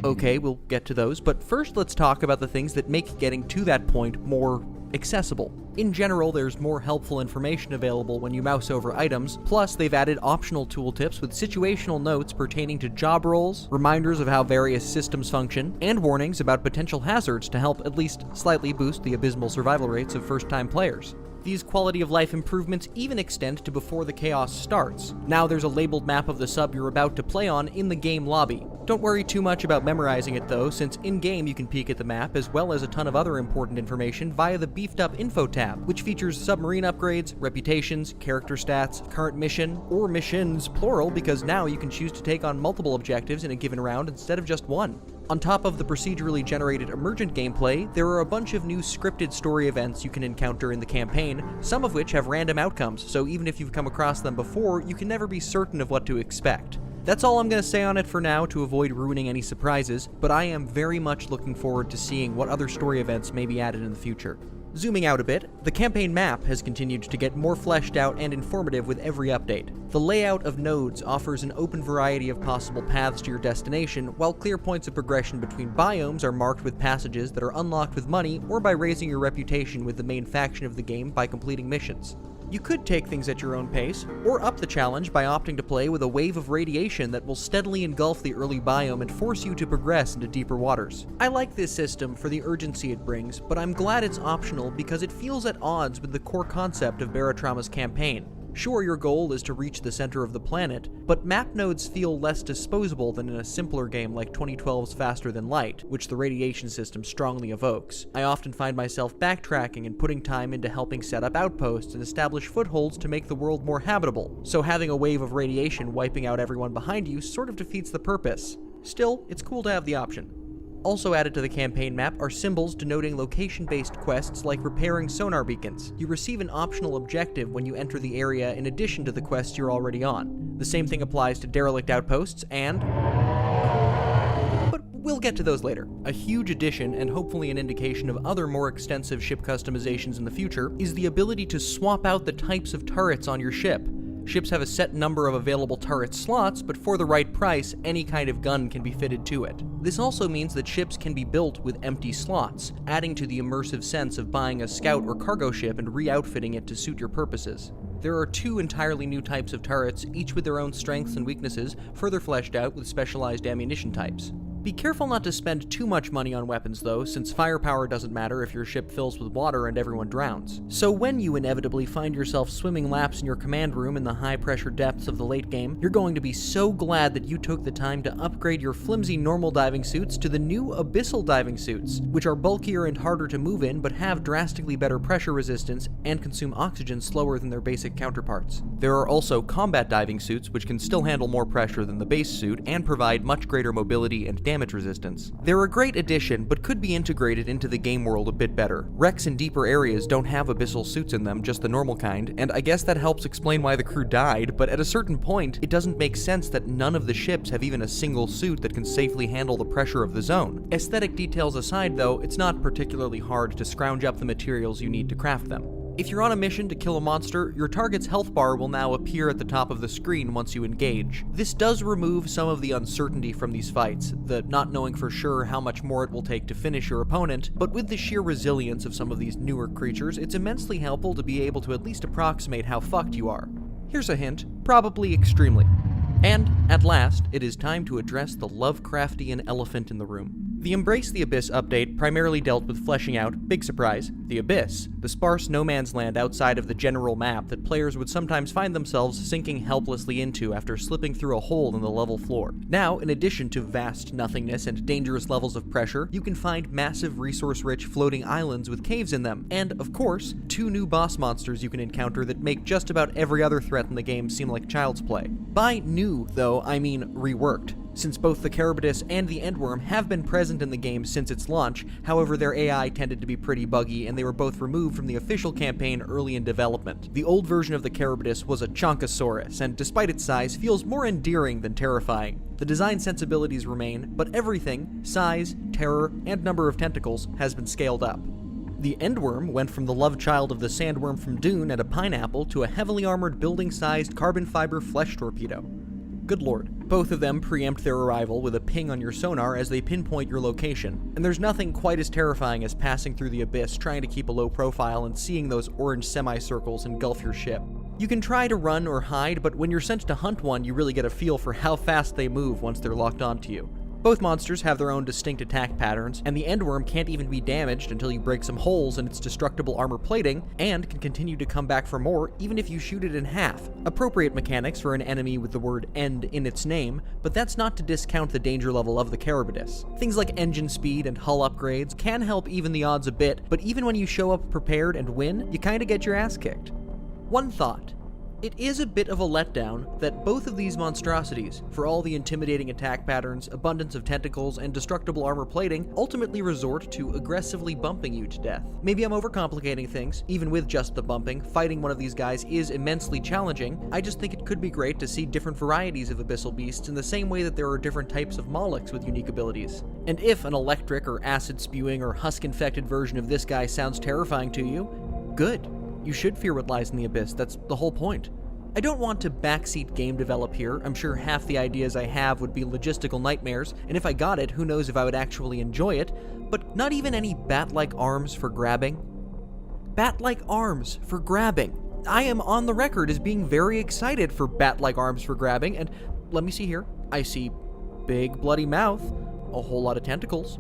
Okay, we'll get to those, but first let's talk about the things that make getting to that point more accessible. In general, there's more helpful information available when you mouse over items, plus they've added optional tooltips with situational notes pertaining to job roles, reminders of how various systems function, and warnings about potential hazards to help at least slightly boost the abysmal survival rates of first-time players. These quality of life improvements even extend to before the chaos starts. Now there's a labeled map of the sub you're about to play on in the game lobby. Don't worry too much about memorizing it though, since in-game you can peek at the map as well as a ton of other important information via the beefed up info tab, which features submarine upgrades, reputations, character stats, current mission, or missions plural because now you can choose to take on multiple objectives in a given round instead of just one. On top of the procedurally generated emergent gameplay, there are a bunch of new scripted story events you can encounter in the campaign, some of which have random outcomes, so even if you've come across them before, you can never be certain of what to expect. That's all I'm going to say on it for now to avoid ruining any surprises, but I am very much looking forward to seeing what other story events may be added in the future. Zooming out a bit, the campaign map has continued to get more fleshed out and informative with every update. The layout of nodes offers an open variety of possible paths to your destination, while clear points of progression between biomes are marked with passages that are unlocked with money or by raising your reputation with the main faction of the game by completing missions. You could take things at your own pace, or up the challenge by opting to play with a wave of radiation that will steadily engulf the early biome and force you to progress into deeper waters. I like this system for the urgency it brings, but I'm glad it's optional because it feels at odds with the core concept of Barotrauma's campaign. Sure, your goal is to reach the center of the planet, but map nodes feel less disposable than in a simpler game like 2012's Faster Than Light, which the radiation system strongly evokes. I often find myself backtracking and putting time into helping set up outposts and establish footholds to make the world more habitable, so having a wave of radiation wiping out everyone behind you sort of defeats the purpose. Still, it's cool to have the option. Also added to the campaign map are symbols denoting location-based quests like repairing sonar beacons. You receive an optional objective when you enter the area in addition to the quests you're already on. The same thing applies to derelict outposts and... but we'll get to those later. A huge addition, and hopefully an indication of other more extensive ship customizations in the future, is the ability to swap out the types of turrets on your ship. Ships have a set number of available turret slots, but for the right price, any kind of gun can be fitted to it. This also means that ships can be built with empty slots, adding to the immersive sense of buying a scout or cargo ship and re-outfitting it to suit your purposes. There are two entirely new types of turrets, each with their own strengths and weaknesses, further fleshed out with specialized ammunition types. Be careful not to spend too much money on weapons though, since firepower doesn't matter if your ship fills with water and everyone drowns. So when you inevitably find yourself swimming laps in your command room in the high-pressure depths of the late game, you're going to be so glad that you took the time to upgrade your flimsy normal diving suits to the new abyssal diving suits, which are bulkier and harder to move in but have drastically better pressure resistance and consume oxygen slower than their basic counterparts. There are also combat diving suits which can still handle more pressure than the base suit and provide much greater mobility and damage resistance. They're a great addition, but could be integrated into the game world a bit better. Wrecks in deeper areas don't have abyssal suits in them, just the normal kind, and I guess that helps explain why the crew died, but at a certain point, it doesn't make sense that none of the ships have even a single suit that can safely handle the pressure of the zone. Aesthetic details aside though, it's not particularly hard to scrounge up the materials you need to craft them. If you're on a mission to kill a monster, your target's health bar will now appear at the top of the screen once you engage. This does remove some of the uncertainty from these fights, the not knowing for sure how much more it will take to finish your opponent, but with the sheer resilience of some of these newer creatures, it's immensely helpful to be able to at least approximate how fucked you are. Here's a hint, probably extremely. And, at last, it is time to address the Lovecraftian elephant in the room. The Embrace the Abyss update primarily dealt with fleshing out, big surprise, the Abyss, the sparse no man's land outside of the general map that players would sometimes find themselves sinking helplessly into after slipping through a hole in the level floor. Now, in addition to vast nothingness and dangerous levels of pressure, you can find massive resource-rich floating islands with caves in them, and, of course, 2 new boss monsters you can encounter that make just about every other threat in the game seem like child's play. By new, though, I mean reworked, since both the Carabidus and the Endworm have been present in the game since its launch. However, their AI tended to be pretty buggy, and they were both removed from the official campaign early in development. The old version of the Carabidus was a Chonkosaurus, and despite its size, feels more endearing than terrifying. The design sensibilities remain, but everything, size, terror, and number of tentacles, has been scaled up. The Endworm went from the love child of the sandworm from Dune and a pineapple to a heavily armored building-sized carbon fiber flesh torpedo. Good lord. Both of them preempt their arrival with a ping on your sonar as they pinpoint your location, and there's nothing quite as terrifying as passing through the abyss trying to keep a low profile and seeing those orange semicircles engulf your ship. You can try to run or hide, but when you're sent to hunt one, you really get a feel for how fast they move once they're locked onto you. Both monsters have their own distinct attack patterns, and the Endworm can't even be damaged until you break some holes in its destructible armor plating, and can continue to come back for more even if you shoot it in half. Appropriate mechanics for an enemy with the word end in its name, but that's not to discount the danger level of the Carabidus. Things like engine speed and hull upgrades can help even the odds a bit, but even when you show up prepared and win, you kinda get your ass kicked. One thought. It is a bit of a letdown that both of these monstrosities, for all the intimidating attack patterns, abundance of tentacles, and destructible armor plating, ultimately resort to aggressively bumping you to death. Maybe I'm overcomplicating things. Even with just the bumping, fighting one of these guys is immensely challenging. I just think it could be great to see different varieties of abyssal beasts in the same way that there are different types of Molochs with unique abilities. And if an electric or acid-spewing or husk-infected version of this guy sounds terrifying to you, good. You should fear what lies in the abyss, that's the whole point. I don't want to backseat game develop here. I'm sure half the ideas I have would be logistical nightmares, and if I got it, who knows if I would actually enjoy it, but not even any bat-like arms for grabbing. Bat-like arms for grabbing. I am on the record as being very excited for bat-like arms for grabbing, and let me see here. I see big bloody mouth, a whole lot of tentacles,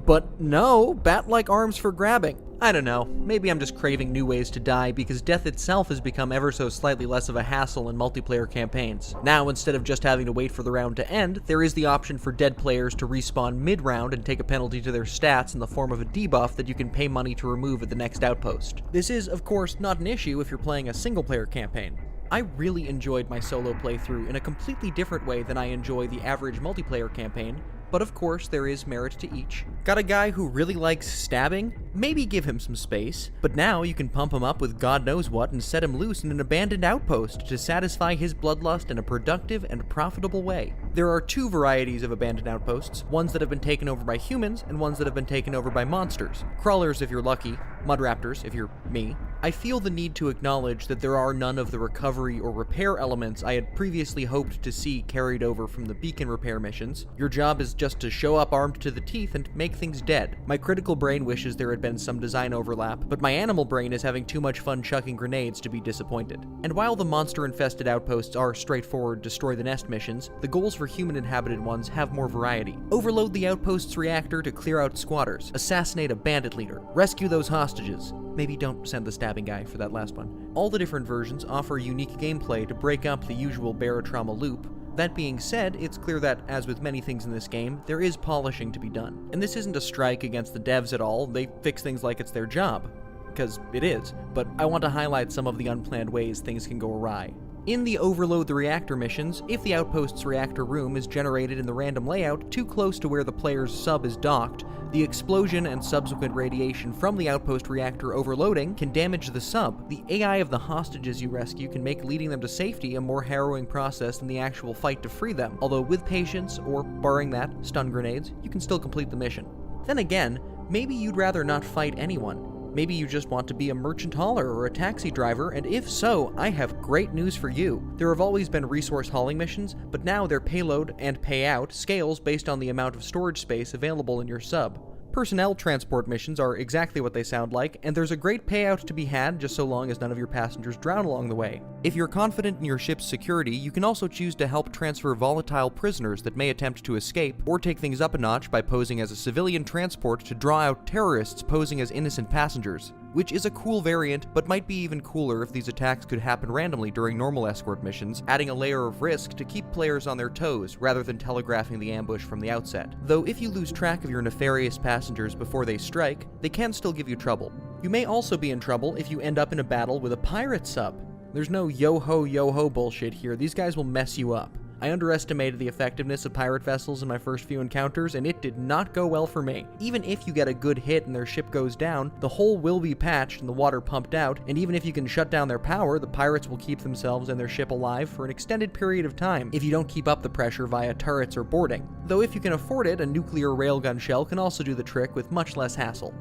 but no bat-like arms for grabbing. I don't know, maybe I'm just craving new ways to die because death itself has become ever so slightly less of a hassle in multiplayer campaigns. Now, instead of just having to wait for the round to end, there is the option for dead players to respawn mid-round and take a penalty to their stats in the form of a debuff that you can pay money to remove at the next outpost. This is, of course, not an issue if you're playing a single-player campaign. I really enjoyed my solo playthrough in a completely different way than I enjoy the average multiplayer campaign, but of course there is merit to each. Got a guy who really likes stabbing? Maybe give him some space, but now you can pump him up with God knows what and set him loose in an abandoned outpost to satisfy his bloodlust in a productive and profitable way. There are 2 varieties of abandoned outposts, ones that have been taken over by humans and ones that have been taken over by monsters. Crawlers if you're lucky, mud raptors if you're me. I feel the need to acknowledge that there are none of the recovery or repair elements I had previously hoped to see carried over from the beacon repair missions. Your job is just to show up armed to the teeth and make things dead. My critical brain wishes there had been some design overlap, but my animal brain is having too much fun chucking grenades to be disappointed. And while the monster-infested outposts are straightforward destroy the nest missions, the goals for human-inhabited ones have more variety. Overload the outpost's reactor to clear out squatters, assassinate a bandit leader, rescue those hostages. Maybe don't send the stabbing guy for that last one. All the different versions offer unique gameplay to break up the usual Barotrauma loop. That being said, it's clear that, as with many things in this game, there is polishing to be done. And this isn't a strike against the devs at all, they fix things like it's their job. Because it is, but I want to highlight some of the unplanned ways things can go awry. In the Overload the Reactor missions, if the outpost's reactor room is generated in the random layout too close to where the player's sub is docked, the explosion and subsequent radiation from the outpost reactor overloading can damage the sub. The AI of the hostages you rescue can make leading them to safety a more harrowing process than the actual fight to free them, although with patience, or barring that, stun grenades, you can still complete the mission. Then again, maybe you'd rather not fight anyone. Maybe you just want to be a merchant hauler or a taxi driver, and if so, I have great news for you. There have always been resource hauling missions, but now their payload and payout scales based on the amount of storage space available in your sub. personnel transport missions are exactly what they sound like, and there's a great payout to be had just so long as none of your passengers drown along the way. If you're confident in your ship's security, you can also choose to help transfer volatile prisoners that may attempt to escape, or take things up a notch by posing as a civilian transport to draw out terrorists posing as innocent passengers, which is a cool variant, but might be even cooler if these attacks could happen randomly during normal escort missions, adding a layer of risk to keep players on their toes rather than telegraphing the ambush from the outset. Though if you lose track of your nefarious passengers before they strike, they can still give you trouble. You may also be in trouble if you end up in a battle with a pirate sub. There's no yo-ho bullshit here, these guys will mess you up. I underestimated the effectiveness of pirate vessels in my first few encounters, and it did not go well for me. Even if you get a good hit and their ship goes down, the hole will be patched and the water pumped out, and even if you can shut down their power, the pirates will keep themselves and their ship alive for an extended period of time if you don't keep up the pressure via turrets or boarding. Though if you can afford it, a nuclear railgun shell can also do the trick with much less hassle.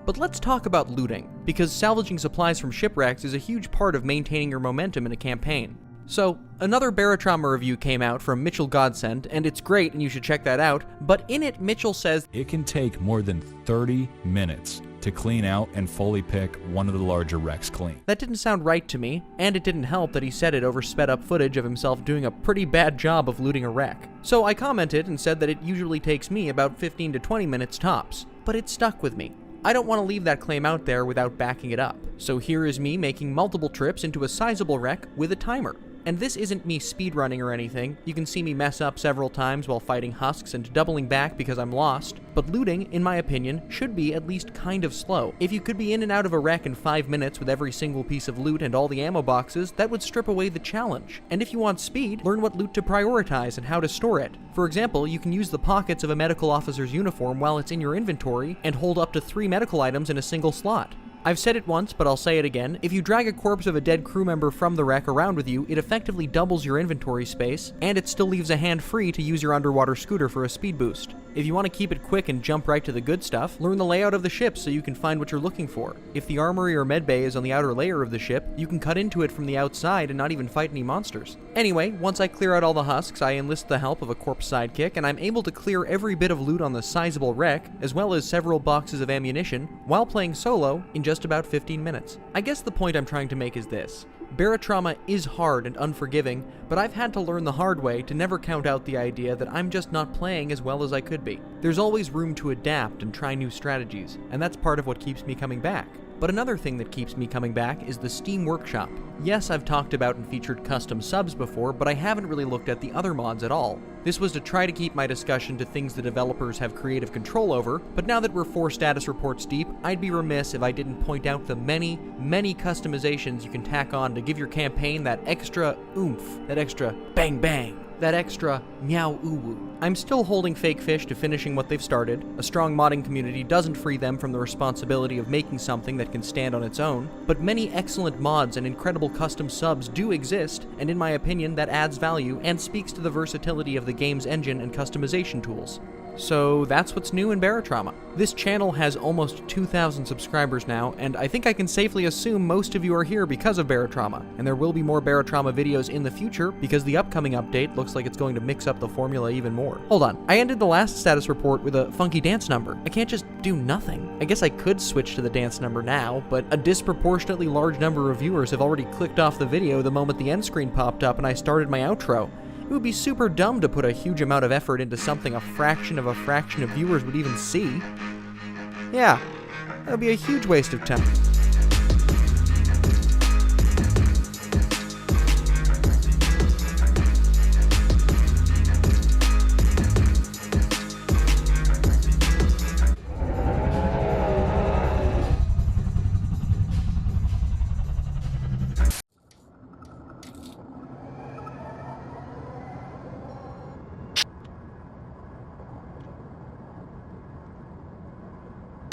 But let's talk about looting, because salvaging supplies from shipwrecks is a huge part of maintaining your momentum in a campaign. So, another Barotrauma review came out from Mitchell Godsend, and it's great and you should check that out, but in it Mitchell says, "It can take more than 30 minutes to clean out and fully pick one of the larger wrecks clean." That didn't sound right to me, and it didn't help that he said it over sped up footage of himself doing a pretty bad job of looting a wreck. So I commented and said that it usually takes me about 15 to 20 minutes tops, but it stuck with me. I don't want to leave that claim out there without backing it up. So here is me making multiple trips into a sizable wreck with a timer. And this isn't me speedrunning or anything. You can see me mess up several times while fighting husks and doubling back because I'm lost, but looting, in my opinion, should be at least kind of slow. If you could be in and out of a wreck in 5 minutes with every single piece of loot and all the ammo boxes, that would strip away the challenge. And if you want speed, learn what loot to prioritize and how to store it. For example, you can use the pockets of a medical officer's uniform while it's in your inventory and hold up to 3 medical items in a single slot. I've said it once, but I'll say it again. If you drag a corpse of a dead crew member from the wreck around with you, it effectively doubles your inventory space, and it still leaves a hand free to use your underwater scooter for a speed boost. If you want to keep it quick and jump right to the good stuff, learn the layout of the ship so you can find what you're looking for. If the armory or medbay is on the outer layer of the ship, you can cut into it from the outside and not even fight any monsters. Anyway, once I clear out all the husks, I enlist the help of a corpse sidekick, and I'm able to clear every bit of loot on the sizable wreck, as well as several boxes of ammunition, while playing solo in just about 15 minutes. I guess the point I'm trying to make is this. Barotrauma is hard and unforgiving, but I've had to learn the hard way to never count out the idea that I'm just not playing as well as I could be. There's always room to adapt and try new strategies, and that's part of what keeps me coming back. But another thing that keeps me coming back is the Steam Workshop. Yes, I've talked about and featured custom subs before, but I haven't really looked at the other mods at all. This was to try to keep my discussion to things the developers have creative control over, but now that we're 4 status reports deep, I'd be remiss if I didn't point out the many customizations you can tack on to give your campaign that extra oomph, that extra bang bang, that extra meow ooh woo. I'm still holding Fake Fish to finishing what they've started. A strong modding community doesn't free them from the responsibility of making something that can stand on its own, but many excellent mods and incredible custom subs do exist, and in my opinion that adds value and speaks to the versatility of the game's engine and customization tools. So that's what's new in Barotrauma. This channel has almost 2,000 subscribers now, and I think I can safely assume most of you are here because of Barotrauma, and there will be more Barotrauma videos in the future because the upcoming update looks like it's going to mix up the formula even more. Hold on, I ended the last status report with a funky dance number. I can't just do nothing. I guess I could switch to the dance number now, but a disproportionately large number of viewers have already clicked off the video the moment the end screen popped up and I started my outro. It would be super dumb to put a huge amount of effort into something a fraction of viewers would even see. Yeah, that would be a huge waste of time.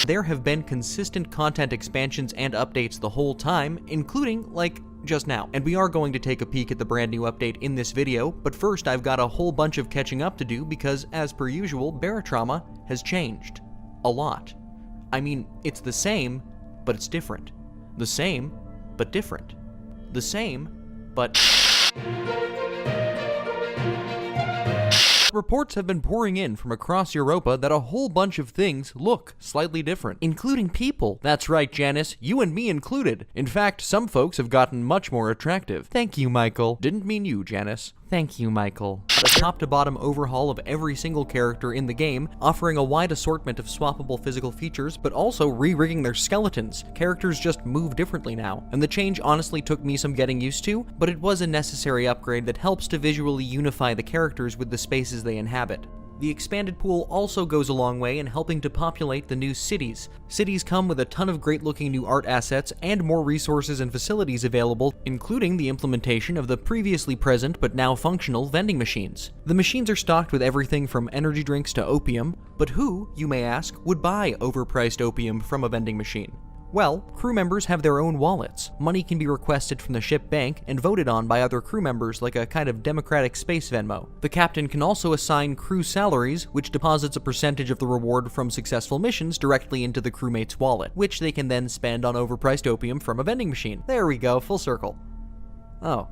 There have been consistent content expansions and updates the whole time, including, like, just now. And we are going to take a peek at the brand new update in this video, but first I've got a whole bunch of catching up to do because, as per usual, Barotrauma has changed. A lot. I mean, it's the same, but it's different. The same, but different. The same, but... But reports have been pouring in from across Europa that a whole bunch of things look slightly different, including people. That's right, Janice, you and me included. In fact, some folks have gotten much more attractive. Thank you, Michael. Didn't mean you, Janice. Thank you, Michael. A top-to-bottom overhaul of every single character in the game, offering a wide assortment of swappable physical features, but also re-rigging their skeletons. Characters just move differently now, and the change honestly took me some getting used to, but it was a necessary upgrade that helps to visually unify the characters with the spaces they inhabit. The expanded pool also goes a long way in helping to populate the new cities. Cities come with a ton of great-looking new art assets and more resources and facilities available, including the implementation of the previously present but now functional vending machines. The machines are stocked with everything from energy drinks to opium, but who, you may ask, would buy overpriced opium from a vending machine? Well, crew members have their own wallets. Money can be requested from the ship bank and voted on by other crew members like a kind of democratic space Venmo. The captain can also assign crew salaries, which deposits a percentage of the reward from successful missions directly into the crewmate's wallet, which they can then spend on overpriced opium from a vending machine. There we go, full circle. Oh.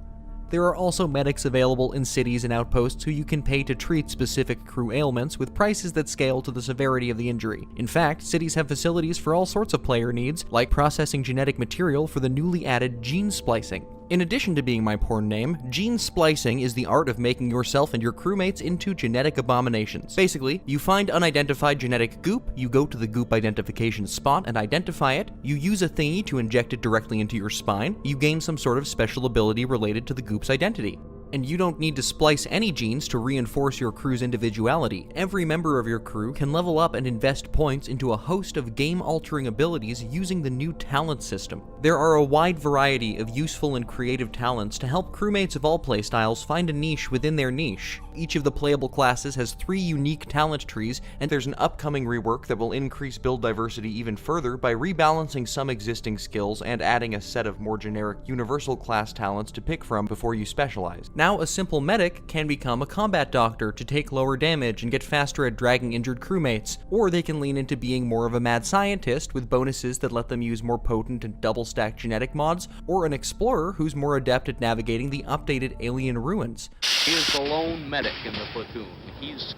There are also medics available in cities and outposts who you can pay to treat specific crew ailments with prices that scale to the severity of the injury. In fact, cities have facilities for all sorts of player needs, like processing genetic material for the newly added gene splicing. In addition to being my porn name, gene splicing is the art of making yourself and your crewmates into genetic abominations. Basically, you find unidentified genetic goop, you go to the goop identification spot and identify it, you use a thingy to inject it directly into your spine, you gain some sort of special ability related to the goop's identity. And you don't need to splice any genes to reinforce your crew's individuality. Every member of your crew can level up and invest points into a host of game-altering abilities using the new talent system. There are a wide variety of useful and creative talents to help crewmates of all playstyles find a niche within their niche. Each of the playable classes has 3 unique talent trees, and there's an upcoming rework that will increase build diversity even further by rebalancing some existing skills and adding a set of more generic universal class talents to pick from before you specialize. Now a simple medic can become a combat doctor to take lower damage and get faster at dragging injured crewmates, or they can lean into being more of a mad scientist with bonuses that let them use more potent and double-stacked genetic mods, or an explorer who's more adept at navigating the updated alien ruins. He is the lone medic in the platoon. He's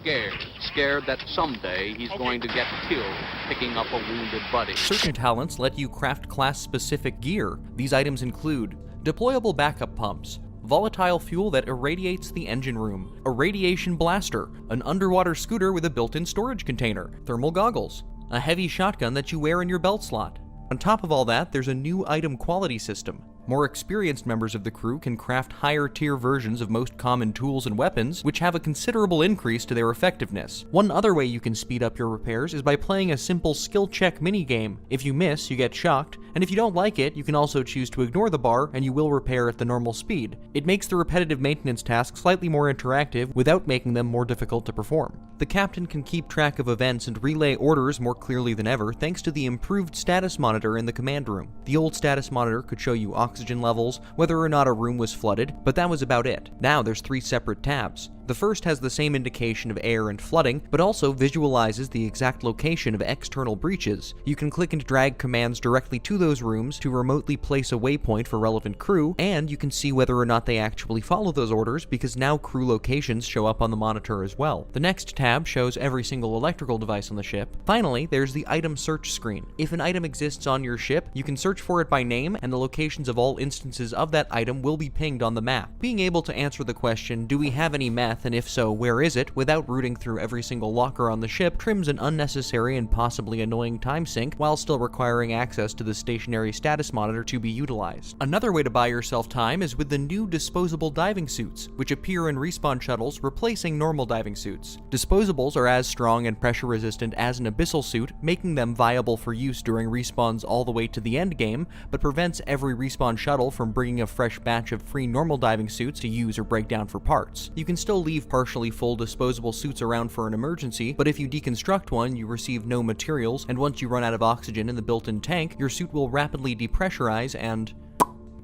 scared that someday he's going to get killed picking up a wounded buddy. Certain talents let you craft class-specific gear. These items include deployable backup pumps, volatile fuel that irradiates the engine room, a radiation blaster, an underwater scooter with a built-in storage container, thermal goggles, a heavy shotgun that you wear in your belt slot. On top of all that, there's a new item quality system. More experienced members of the crew can craft higher-tier versions of most common tools and weapons, which have a considerable increase to their effectiveness. One other way you can speed up your repairs is by playing a simple skill check minigame. If you miss, you get shocked, and if you don't like it, you can also choose to ignore the bar and you will repair at the normal speed. It makes the repetitive maintenance tasks slightly more interactive without making them more difficult to perform. The captain can keep track of events and relay orders more clearly than ever thanks to the improved status monitor in the command room. The old status monitor could show you oxygen levels, whether or not a room was flooded, but that was about it. Now there's 3 separate tabs. The first has the same indication of air and flooding, but also visualizes the exact location of external breaches. You can click and drag commands directly to those rooms to remotely place a waypoint for relevant crew, and you can see whether or not they actually follow those orders because now crew locations show up on the monitor as well. The next tab shows every single electrical device on the ship. Finally, there's the item search screen. If an item exists on your ship, you can search for it by name, and the locations of all instances of that item will be pinged on the map. Being able to answer the question, do we have any meth, and if so, where is it, without rooting through every single locker on the ship trims an unnecessary and possibly annoying time sink while still requiring access to the stationary status monitor to be utilized. Another way to buy yourself time is with the new disposable diving suits, which appear in respawn shuttles replacing normal diving suits. Disposables are as strong and pressure resistant as an abyssal suit, making them viable for use during respawns all the way to the end game, but prevents every respawn shuttle from bringing a fresh batch of free normal diving suits to use or break down for parts. You can still leave partially full disposable suits around for an emergency, but if you deconstruct one, you receive no materials, and once you run out of oxygen in the built-in tank, your suit will rapidly depressurize and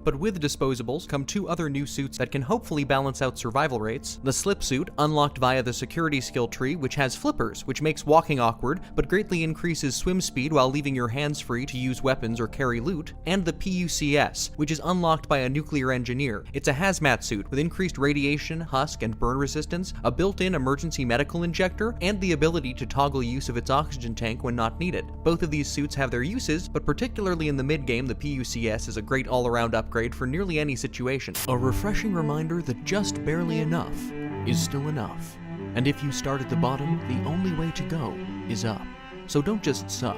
But with disposables come 2 other new suits that can hopefully balance out survival rates. The slip suit, unlocked via the security skill tree, which has flippers, which makes walking awkward, but greatly increases swim speed while leaving your hands free to use weapons or carry loot. And the PUCS, which is unlocked by a nuclear engineer. It's a hazmat suit with increased radiation, husk, and burn resistance, a built-in emergency medical injector, and the ability to toggle use of its oxygen tank when not needed. Both of these suits have their uses, but particularly in the mid-game, the PUCS is a great all-around upgrade for nearly any situation. A refreshing reminder that just barely enough is still enough. And if you start at the bottom, the only way to go is up. So don't just suck.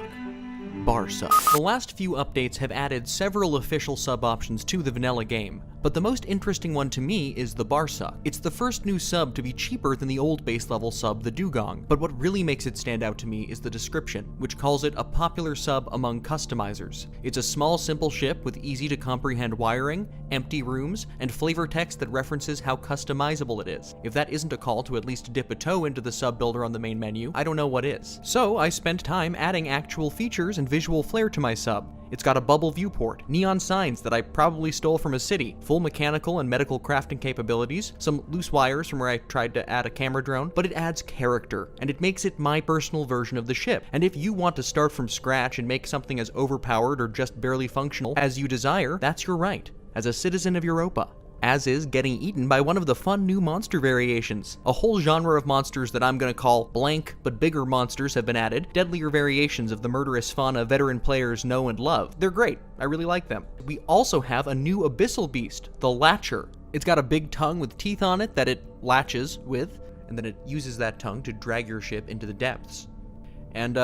Bar suck. The last few updates have added several official sub options to the vanilla game, but the most interesting one to me is the bar suck. It's the first new sub to be cheaper than the old base level sub, the Dugong, but what really makes it stand out to me is the description, which calls it a popular sub among customizers. It's a small, simple ship with easy to comprehend wiring, empty rooms, and flavor text that references how customizable it is. If that isn't a call to at least dip a toe into the sub builder on the main menu, I don't know what is. So I spent time adding actual features and visual flair to my sub. It's got a bubble viewport, neon signs that I probably stole from a city, full mechanical and medical crafting capabilities, some loose wires from where I tried to add a camera drone, but it adds character, and it makes it my personal version of the ship. And if you want to start from scratch and make something as overpowered or just barely functional as you desire, that's your right, as a citizen of Europa. As is getting eaten by one of the fun new monster variations. A whole genre of monsters that I'm gonna call blank but bigger monsters have been added, deadlier variations of the murderous fauna veteran players know and love. They're great, I really like them. We also have a new abyssal beast, the Latcher. It's got a big tongue with teeth on it that it latches with, and then it uses that tongue to drag your ship into the depths. And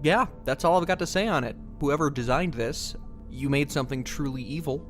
yeah, that's all I've got to say on it. Whoever designed this, you made something truly evil.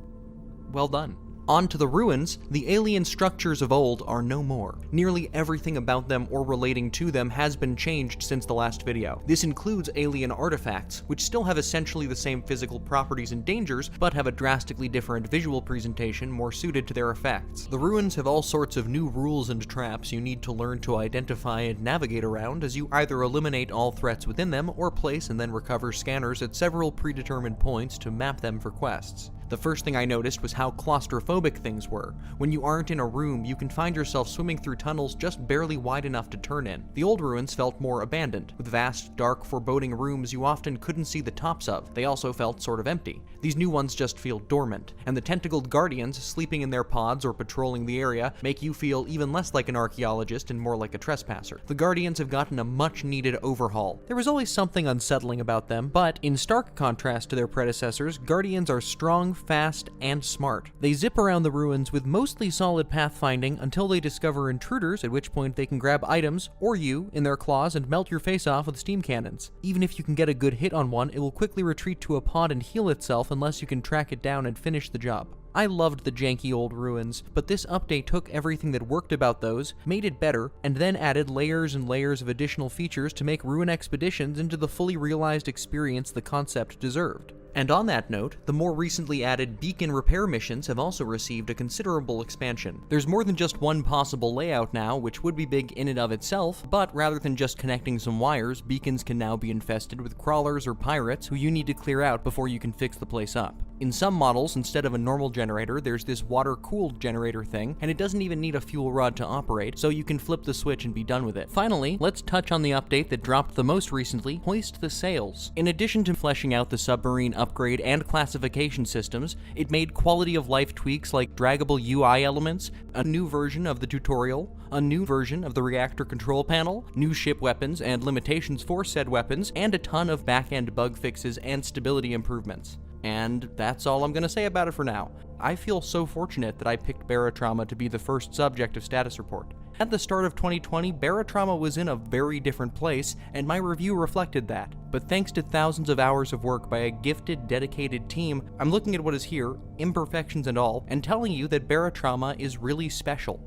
Well done. On to the ruins, the alien structures of old are no more. Nearly everything about them or relating to them has been changed since the last video. This includes alien artifacts, which still have essentially the same physical properties and dangers, but have a drastically different visual presentation more suited to their effects. The ruins have all sorts of new rules and traps you need to learn to identify and navigate around as you either eliminate all threats within them or place and then recover scanners at several predetermined points to map them for quests. The first thing I noticed was how claustrophobic things were. When you aren't in a room, you can find yourself swimming through tunnels just barely wide enough to turn in. The old ruins felt more abandoned, with vast, dark, foreboding rooms you often couldn't see the tops of. They also felt sort of empty. These new ones just feel dormant, and the tentacled guardians sleeping in their pods or patrolling the area make you feel even less like an archaeologist and more like a trespasser. The guardians have gotten a much-needed overhaul. There was always something unsettling about them, but in stark contrast to their predecessors, guardians are strong, fast, and smart. They zip around the ruins with mostly solid pathfinding until they discover intruders, at which point they can grab items, or you, in their claws and melt your face off with steam cannons. Even if you can get a good hit on one, it will quickly retreat to a pod and heal itself unless you can track it down and finish the job. I loved the janky old ruins, but this update took everything that worked about those, made it better, and then added layers and layers of additional features to make ruin expeditions into the fully realized experience the concept deserved. And on that note, the more recently added beacon repair missions have also received a considerable expansion. There's more than just one possible layout now, which would be big in and of itself, but rather than just connecting some wires, beacons can now be infested with crawlers or pirates who you need to clear out before you can fix the place up. In some models, instead of a normal generator, there's this water-cooled generator thing, and it doesn't even need a fuel rod to operate, so you can flip the switch and be done with it. Finally, let's touch on the update that dropped the most recently, Hoist the Sails. In addition to fleshing out the submarine upgrade and classification systems, it made quality-of-life tweaks like draggable UI elements, a new version of the tutorial, a new version of the reactor control panel, new ship weapons and limitations for said weapons, and a ton of back-end bug fixes and stability improvements. And that's all I'm going to say about it for now. I feel so fortunate that I picked Barotrauma to be the first subject of Status Report. At the start of 2020, Barotrauma was in a very different place, and my review reflected that. But thanks to thousands of hours of work by a gifted, dedicated team, I'm looking at what is here, imperfections and all, and telling you that Barotrauma is really special.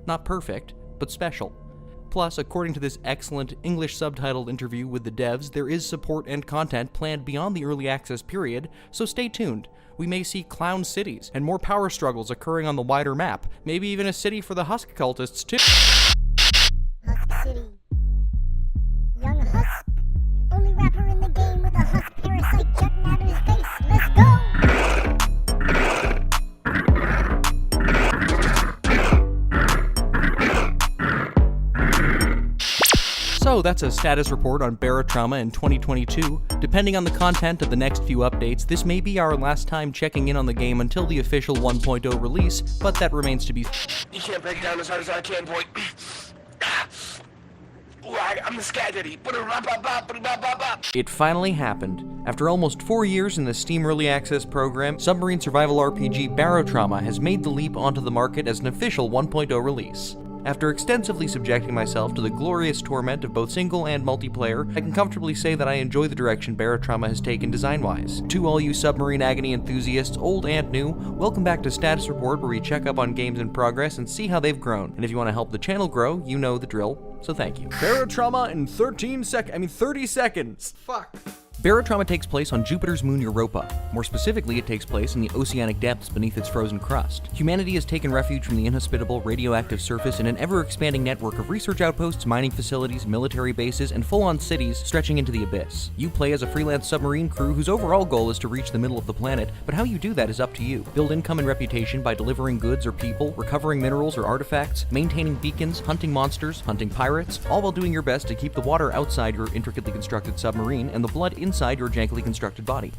Not perfect, but special. Plus, according to this excellent English subtitled interview with the devs, there is support and content planned beyond the early access period, so stay tuned. We may see clown cities and more power struggles occurring on the wider map, maybe even a city for the Husk cultists too. Husk City. Young Husk. Only rapper in the game with a Husk parasite jutting out of his face. Let's go! So that's a status report on Barotrauma in 2022. Depending on the content of the next few updates, this may be our last time checking in on the game until the official 1.0 release, but that remains to be. You can't break down as hard as I can, boy. Ooh, I'm the sky daddy. It finally happened. After almost 4 years in the Steam Early Access program, submarine survival RPG Barotrauma has made the leap onto the market as an official 1.0 release. After extensively subjecting myself to the glorious torment of both single and multiplayer, I can comfortably say that I enjoy the direction Barotrauma has taken design-wise. To all you submarine agony enthusiasts, old and new, welcome back to Status Report, where we check up on games in progress and see how they've grown. And if you want to help the channel grow, you know the drill, so thank you. Barotrauma in 30 seconds. Fuck. Barotrauma takes place on Jupiter's moon Europa. More specifically, it takes place in the oceanic depths beneath its frozen crust. Humanity has taken refuge from the inhospitable radioactive surface in an ever-expanding network of research outposts, mining facilities, military bases, and full-on cities stretching into the abyss. You play as a freelance submarine crew whose overall goal is to reach the middle of the planet, but how you do that is up to you. Build income and reputation by delivering goods or people, recovering minerals or artifacts, maintaining beacons, hunting monsters, hunting pirates, all while doing your best to keep the water outside your intricately constructed submarine and the blood inside your jankily constructed body.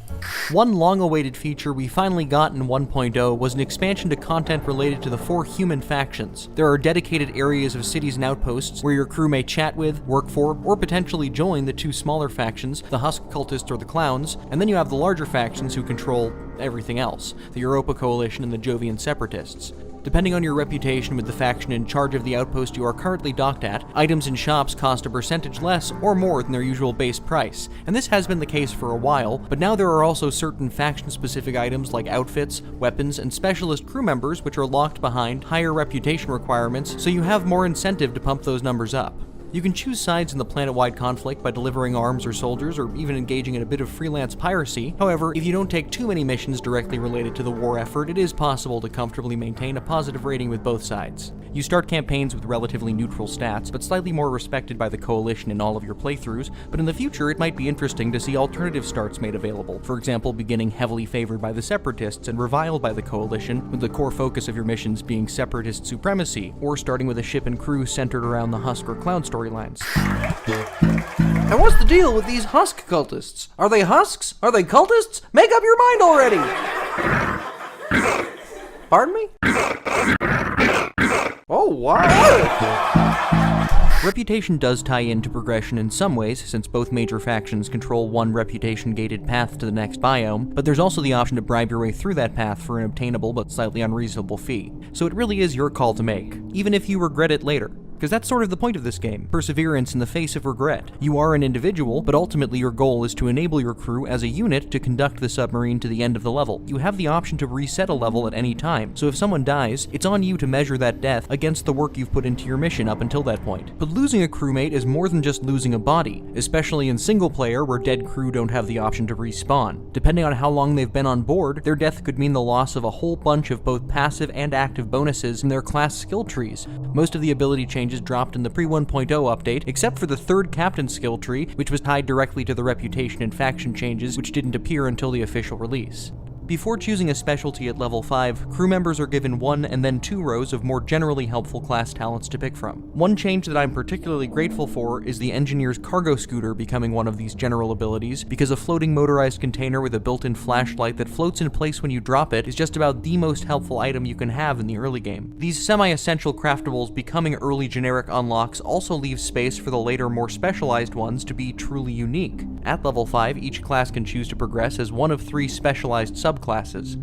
One long-awaited feature we finally got in 1.0 was an expansion to content related to the 4 human factions. There are dedicated areas of cities and outposts where your crew may chat with, work for, or potentially join the 2 smaller factions, the Husk Cultists or the Clowns, and then you have the larger factions who control everything else, the Europa Coalition and the Jovian Separatists. Depending on your reputation with the faction in charge of the outpost you are currently docked at, items in shops cost a percentage less or more than their usual base price, and this has been the case for a while, but now there are also certain faction-specific items like outfits, weapons, and specialist crew members which are locked behind higher reputation requirements, so you have more incentive to pump those numbers up. You can choose sides in the planet-wide conflict by delivering arms or soldiers, or even engaging in a bit of freelance piracy. However, if you don't take too many missions directly related to the war effort, it is possible to comfortably maintain a positive rating with both sides. You start campaigns with relatively neutral stats, but slightly more respected by the Coalition in all of your playthroughs, but in the future it might be interesting to see alternative starts made available, for example beginning heavily favored by the Separatists and reviled by the Coalition, with the core focus of your missions being Separatist supremacy, or starting with a ship and crew centered around the Husk or Clown storylines. And what's the deal with these Husk cultists? Are they Husks? Are they cultists? Make up your mind already! Pardon me? Oh, wow! Reputation does tie into progression in some ways, since both major factions control one reputation-gated path to the next biome, but there's also the option to bribe your way through that path for an obtainable but slightly unreasonable fee. So it really is your call to make, even if you regret it later. Because that's sort of the point of this game, perseverance in the face of regret. You are an individual, but ultimately your goal is to enable your crew as a unit to conduct the submarine to the end of the level. You have the option to reset a level at any time, so if someone dies, it's on you to measure that death against the work you've put into your mission up until that point. But losing a crewmate is more than just losing a body, especially in single player where dead crew don't have the option to respawn. Depending on how long they've been on board, their death could mean the loss of a whole bunch of both passive and active bonuses in their class skill trees. Most of the ability changes dropped in the pre-1.0 update, except for the 3rd captain skill tree, which was tied directly to the reputation and faction changes, which didn't appear until the official release. Before choosing a specialty at level 5, crew members are given 1 and then 2 rows of more generally helpful class talents to pick from. One change that I'm particularly grateful for is the engineer's cargo scooter becoming one of these general abilities, because a floating motorized container with a built-in flashlight that floats in place when you drop it is just about the most helpful item you can have in the early game. These semi-essential craftables becoming early generic unlocks also leave space for the later more specialized ones to be truly unique. At level 5, each class can choose to progress as one of 3 specialized subclasses.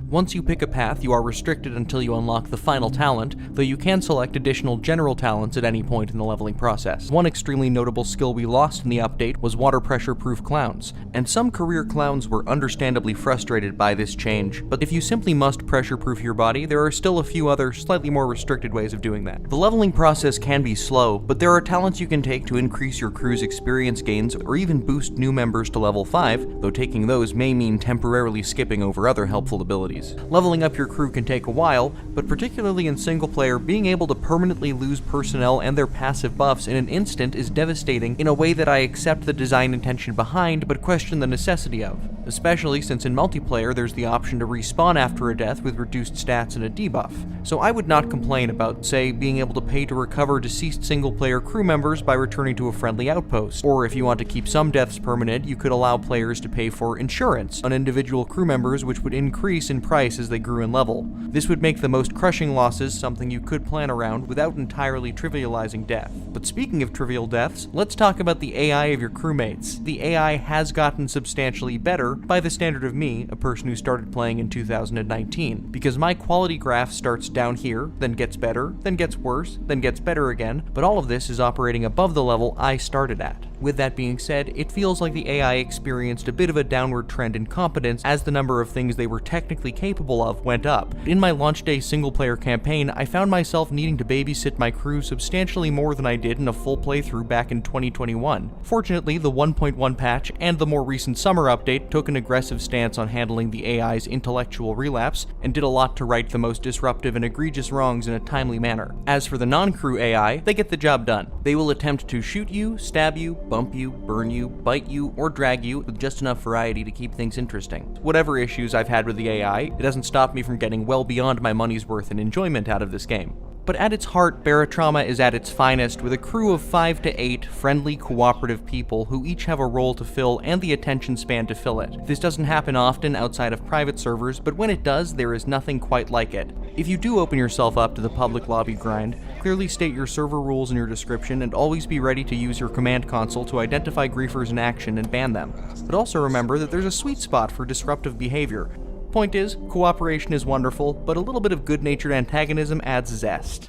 Once you pick a path, you are restricted until you unlock the final talent, though you can select additional general talents at any point in the leveling process. One extremely notable skill we lost in the update was water pressure-proof clowns, and some career clowns were understandably frustrated by this change, but if you simply must pressure-proof your body, there are still a few other, slightly more restricted ways of doing that. The leveling process can be slow, but there are talents you can take to increase your crew's experience gains or even boost new members to level 5, though taking those may mean temporarily skipping over other helpful abilities. Leveling up your crew can take a while, but particularly in single player, being able to permanently lose personnel and their passive buffs in an instant is devastating in a way that I accept the design intention behind, but question the necessity of. especially since in multiplayer there's the option to respawn after a death with reduced stats and a debuff. So I would not complain about, say, being able to pay to recover deceased single-player crew members by returning to a friendly outpost. Or if you want to keep some deaths permanent, you could allow players to pay for insurance on individual crew members, which would increase in price as they grew in level. This would make the most crushing losses something you could plan around without entirely trivializing death. But speaking of trivial deaths, let's talk about the AI of your crewmates. The AI has gotten substantially better by the standard of me, a person who started playing in 2019, because my quality graph starts down here, then gets better, then gets worse, then gets better again, but all of this is operating above the level I started at. With that being said, it feels like the AI experienced a bit of a downward trend in competence as the number of things they were technically capable of went up. In my launch day single-player campaign, I found myself needing to babysit my crew substantially more than I did in a full playthrough back in 2021. Fortunately, the 1.1 patch and the more recent summer update took an aggressive stance on handling the AI's intellectual relapse and did a lot to right the most disruptive and egregious wrongs in a timely manner. As for the non-crew AI, they get the job done. They will attempt to shoot you, stab you, bump you, burn you, bite you, or drag you with just enough variety to keep things interesting. Whatever issues I've had with the AI, it doesn't stop me from getting well beyond my money's worth in enjoyment out of this game. But at its heart, Barotrauma is at its finest with a crew of 5 to 8 friendly, cooperative people who each have a role to fill and the attention span to fill it. This doesn't happen often outside of private servers, but when it does, there is nothing quite like it. If you do open yourself up to the public lobby grind, clearly state your server rules in your description and always be ready to use your command console to identify griefers in action and ban them. But also remember that there's a sweet spot for disruptive behavior. Point is, cooperation is wonderful, but a little bit of good-natured antagonism adds zest.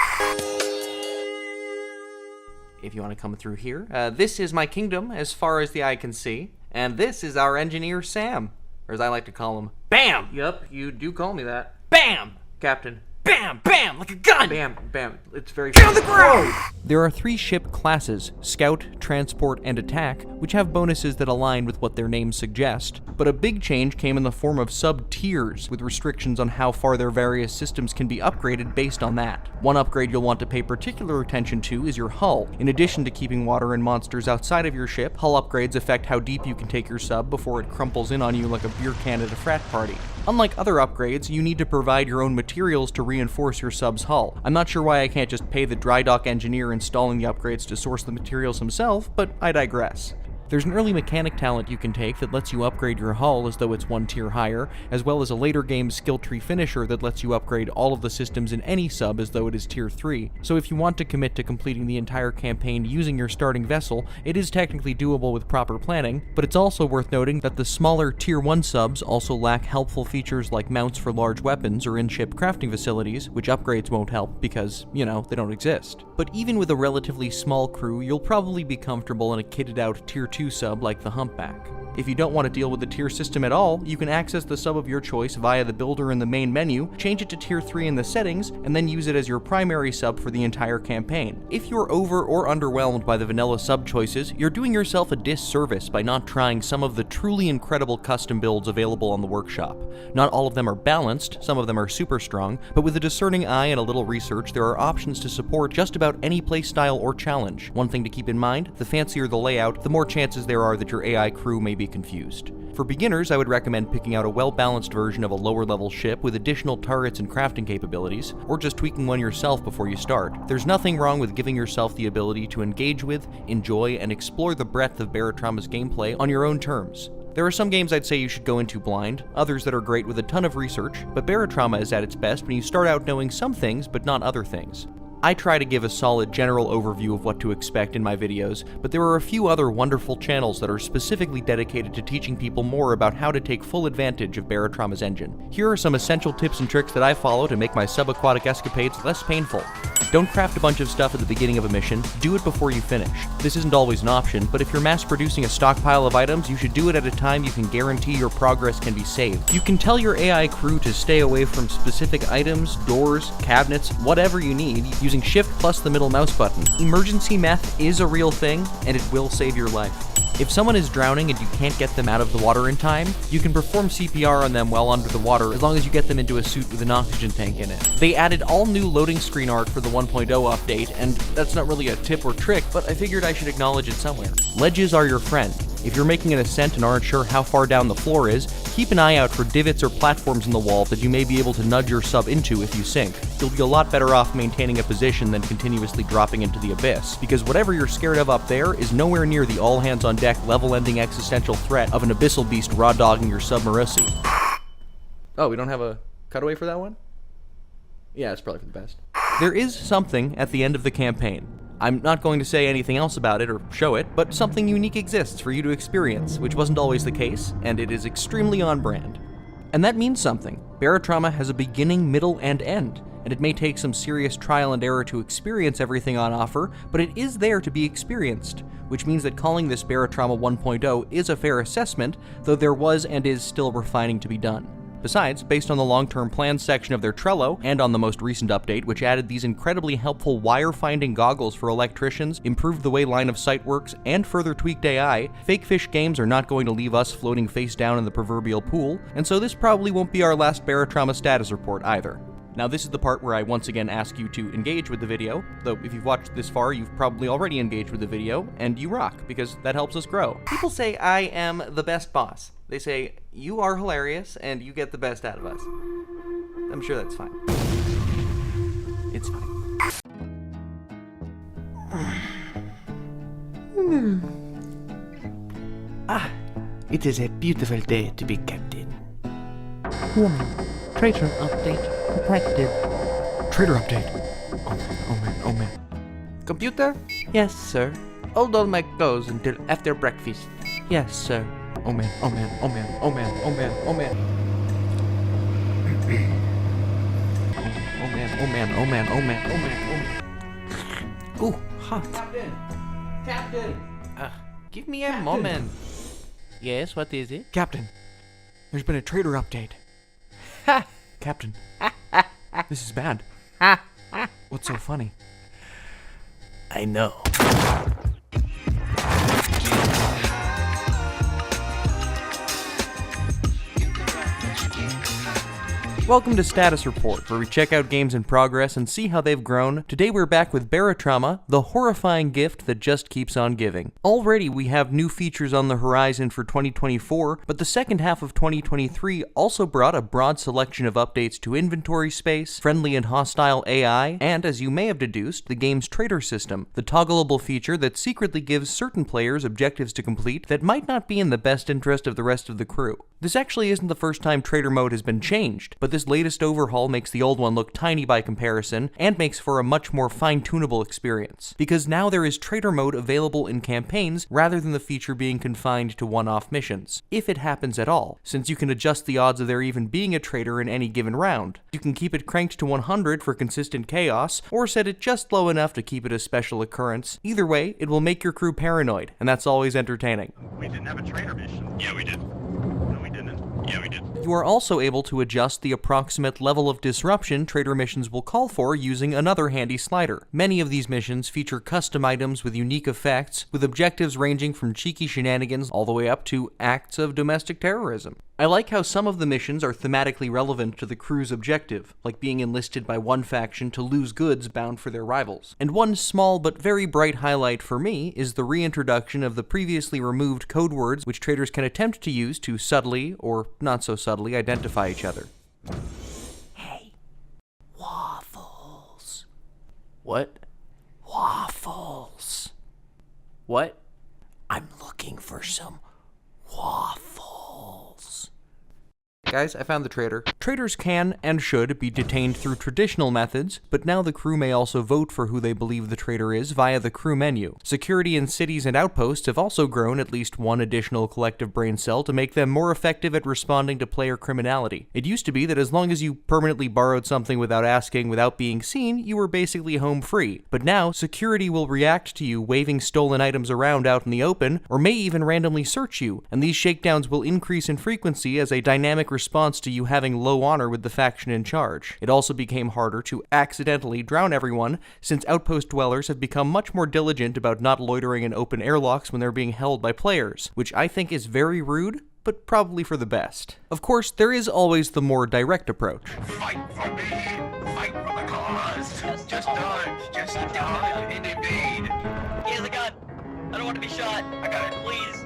If you want to come through here, this is my kingdom as far as the eye can see, and this is our engineer Sam, or as I like to call him, BAM! Yup, you do call me that. BAM! Captain. Bam! Bam! Like a gun! Bam! Bam! It's very... Get on the ground! There are 3 ship classes, Scout, Transport, and Attack, which have bonuses that align with what their names suggest, but a big change came in the form of sub-tiers, with restrictions on how far their various systems can be upgraded based on that. One upgrade you'll want to pay particular attention to is your hull. In addition to keeping water and monsters outside of your ship, hull upgrades affect how deep you can take your sub before it crumples in on you like a beer can at a frat party. Unlike other upgrades, you need to provide your own materials to reinforce your sub's hull. I'm not sure why I can't just pay the dry dock engineer installing the upgrades to source the materials himself, but I digress. There's an early mechanic talent you can take that lets you upgrade your hull as though it's 1 tier higher, as well as a later game skill tree finisher that lets you upgrade all of the systems in any sub as though it is tier 3. So if you want to commit to completing the entire campaign using your starting vessel, it is technically doable with proper planning, but it's also worth noting that the smaller tier 1 subs also lack helpful features like mounts for large weapons or in-ship crafting facilities, which upgrades won't help because, you know, they don't exist. But even with a relatively small crew, you'll probably be comfortable in a kitted out tier 2 sub like the Humpback. If you don't want to deal with the tier system at all, you can access the sub of your choice via the builder in the main menu, change it to tier 3 in the settings, and then use it as your primary sub for the entire campaign. If you're over or underwhelmed by the vanilla sub choices, you're doing yourself a disservice by not trying some of the truly incredible custom builds available on the workshop. Not all of them are balanced, some of them are super strong, but with a discerning eye and a little research, there are options to support just about any playstyle or challenge. One thing to keep in mind, the fancier the layout, the more chances there are that your AI crew may be confused. For beginners, I would recommend picking out a well-balanced version of a lower-level ship with additional turrets and crafting capabilities, or just tweaking one yourself before you start. There's nothing wrong with giving yourself the ability to engage with, enjoy, and explore the breadth of Barotrauma's gameplay on your own terms. There are some games I'd say you should go into blind, others that are great with a ton of research, but Barotrauma is at its best when you start out knowing some things but not other things. I try to give a solid general overview of what to expect in my videos, but there are a few other wonderful channels that are specifically dedicated to teaching people more about how to take full advantage of Barotrauma's engine. Here are some essential tips and tricks that I follow to make my subaquatic escapades less painful. Don't craft a bunch of stuff at the beginning of a mission, do it before you finish. This isn't always an option, but if you're mass producing a stockpile of items, you should do it at a time you can guarantee your progress can be saved. You can tell your AI crew to stay away from specific items, doors, cabinets, whatever you need, using Shift plus the middle mouse button. Emergency meth is a real thing, and it will save your life. If someone is drowning and you can't get them out of the water in time, you can perform CPR on them while under the water as long as you get them into a suit with an oxygen tank in it. They added all new loading screen art for the 1.0 update, and that's not really a tip or trick, but I figured I should acknowledge it somewhere. Ledges are your friend. If you're making an ascent and aren't sure how far down the floor is, keep an eye out for divots or platforms in the wall that you may be able to nudge your sub into if you sink. You'll be a lot better off maintaining a position than continuously dropping into the abyss, because whatever you're scared of up there is nowhere near the all-hands-on-deck level-ending existential threat of an abyssal beast raw-dogging your submarussi. Oh, we don't have a cutaway for that one? Yeah, it's probably for the best. There is something at the end of the campaign. I'm not going to say anything else about it or show it, but something unique exists for you to experience, which wasn't always the case, and it is extremely on brand. And that means something. Barotrauma has a beginning, middle, and end, and it may take some serious trial and error to experience everything on offer, but it is there to be experienced, which means that calling this Barotrauma 1.0 is a fair assessment, though there was and is still refining to be done. Besides, based on the long-term plans section of their Trello, and on the most recent update, which added these incredibly helpful wire-finding goggles for electricians, improved the way line of sight works, and further tweaked AI, Fake Fish Games are not going to leave us floating face down in the proverbial pool, and so this probably won't be our last Barotrauma status report either. Now this is the part where I once again ask you to engage with the video, though if you've watched this far, you've probably already engaged with the video, and you rock, because that helps us grow. People say I am the best boss. They say, you are hilarious, and you get the best out of us. I'm sure that's fine. It's fine. It is a beautiful day to be captain. Warning. Traitor update detected. Trader update. Oh man. Computer? Yes, sir. Hold all my clothes until after breakfast. Yes, sir. Oh man. Oh man. Ooh, hot. Captain! Give me a moment. Yes, what is it? Captain, there's been a trader update. Ha! Captain, this is bad. What's so funny? I know. Welcome to Status Report, where we check out games in progress and see how they've grown. Today we're back with Barotrauma, the horrifying gift that just keeps on giving. Already we have new features on the horizon for 2024, but the second half of 2023 also brought a broad selection of updates to inventory space, friendly and hostile AI, and, as you may have deduced, the game's trader system, the toggleable feature that secretly gives certain players objectives to complete that might not be in the best interest of the rest of the crew. This actually isn't the first time trader mode has been changed, but this latest overhaul makes the old one look tiny by comparison, and makes for a much more fine-tunable experience. Because now there is trader mode available in campaigns, rather than the feature being confined to one-off missions. If it happens at all, since you can adjust the odds of there even being a trader in any given round. You can keep it cranked to 100 for consistent chaos, or set it just low enough to keep it a special occurrence. Either way, it will make your crew paranoid, and that's always entertaining. We didn't have a trader mission. Yeah, we did. No, we didn't. Yeah, we did. You are also able to adjust the approximate level of disruption trader missions will call for using another handy slider. Many of these missions feature custom items with unique effects, with objectives ranging from cheeky shenanigans all the way up to acts of domestic terrorism. I like how some of the missions are thematically relevant to the crew's objective, like being enlisted by one faction to lose goods bound for their rivals. And one small but very bright highlight for me is the reintroduction of the previously removed code words which traders can attempt to use to subtly, or not so subtly, identify each other. Hey, waffles. What? Waffles. What? I'm looking for some waffles. Guys, I found the trader. Traders can and should be detained through traditional methods, but now the crew may also vote for who they believe the trader is via the crew menu. Security in cities and outposts have also grown at least one additional collective brain cell to make them more effective at responding to player criminality. It used to be that as long as you permanently borrowed something without asking, without being seen, you were basically home free. But now, security will react to you waving stolen items around out in the open, or may even randomly search you, and these shakedowns will increase in frequency as a dynamic response to you having low honor with the faction in charge. It also became harder to accidentally drown everyone, since outpost dwellers have become much more diligent about not loitering in open airlocks when they're being held by players, which I think is very rude, but probably for the best. Of course, there is always the more direct approach. Fight for me! Fight for the cause! Just dodge! Just dodge and evade! He has a gun! I don't want to be shot! I got it. Please!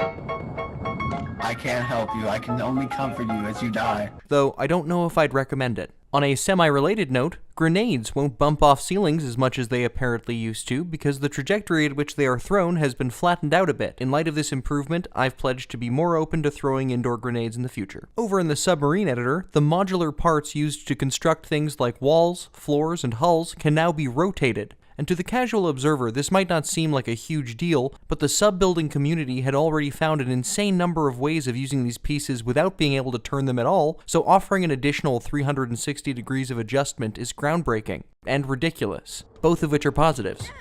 I can't help you. I can only comfort you as you die. Though I don't know if I'd recommend it. On a semi-related note, grenades won't bump off ceilings as much as they apparently used to because the trajectory at which they are thrown has been flattened out a bit. In light of this improvement, I've pledged to be more open to throwing indoor grenades in the future. Over in the submarine editor, the modular parts used to construct things like walls, floors, and hulls can now be rotated. And to the casual observer, this might not seem like a huge deal, but the sub-building community had already found an insane number of ways of using these pieces without being able to turn them at all, so offering an additional 360 degrees of adjustment is groundbreaking and ridiculous, both of which are positives.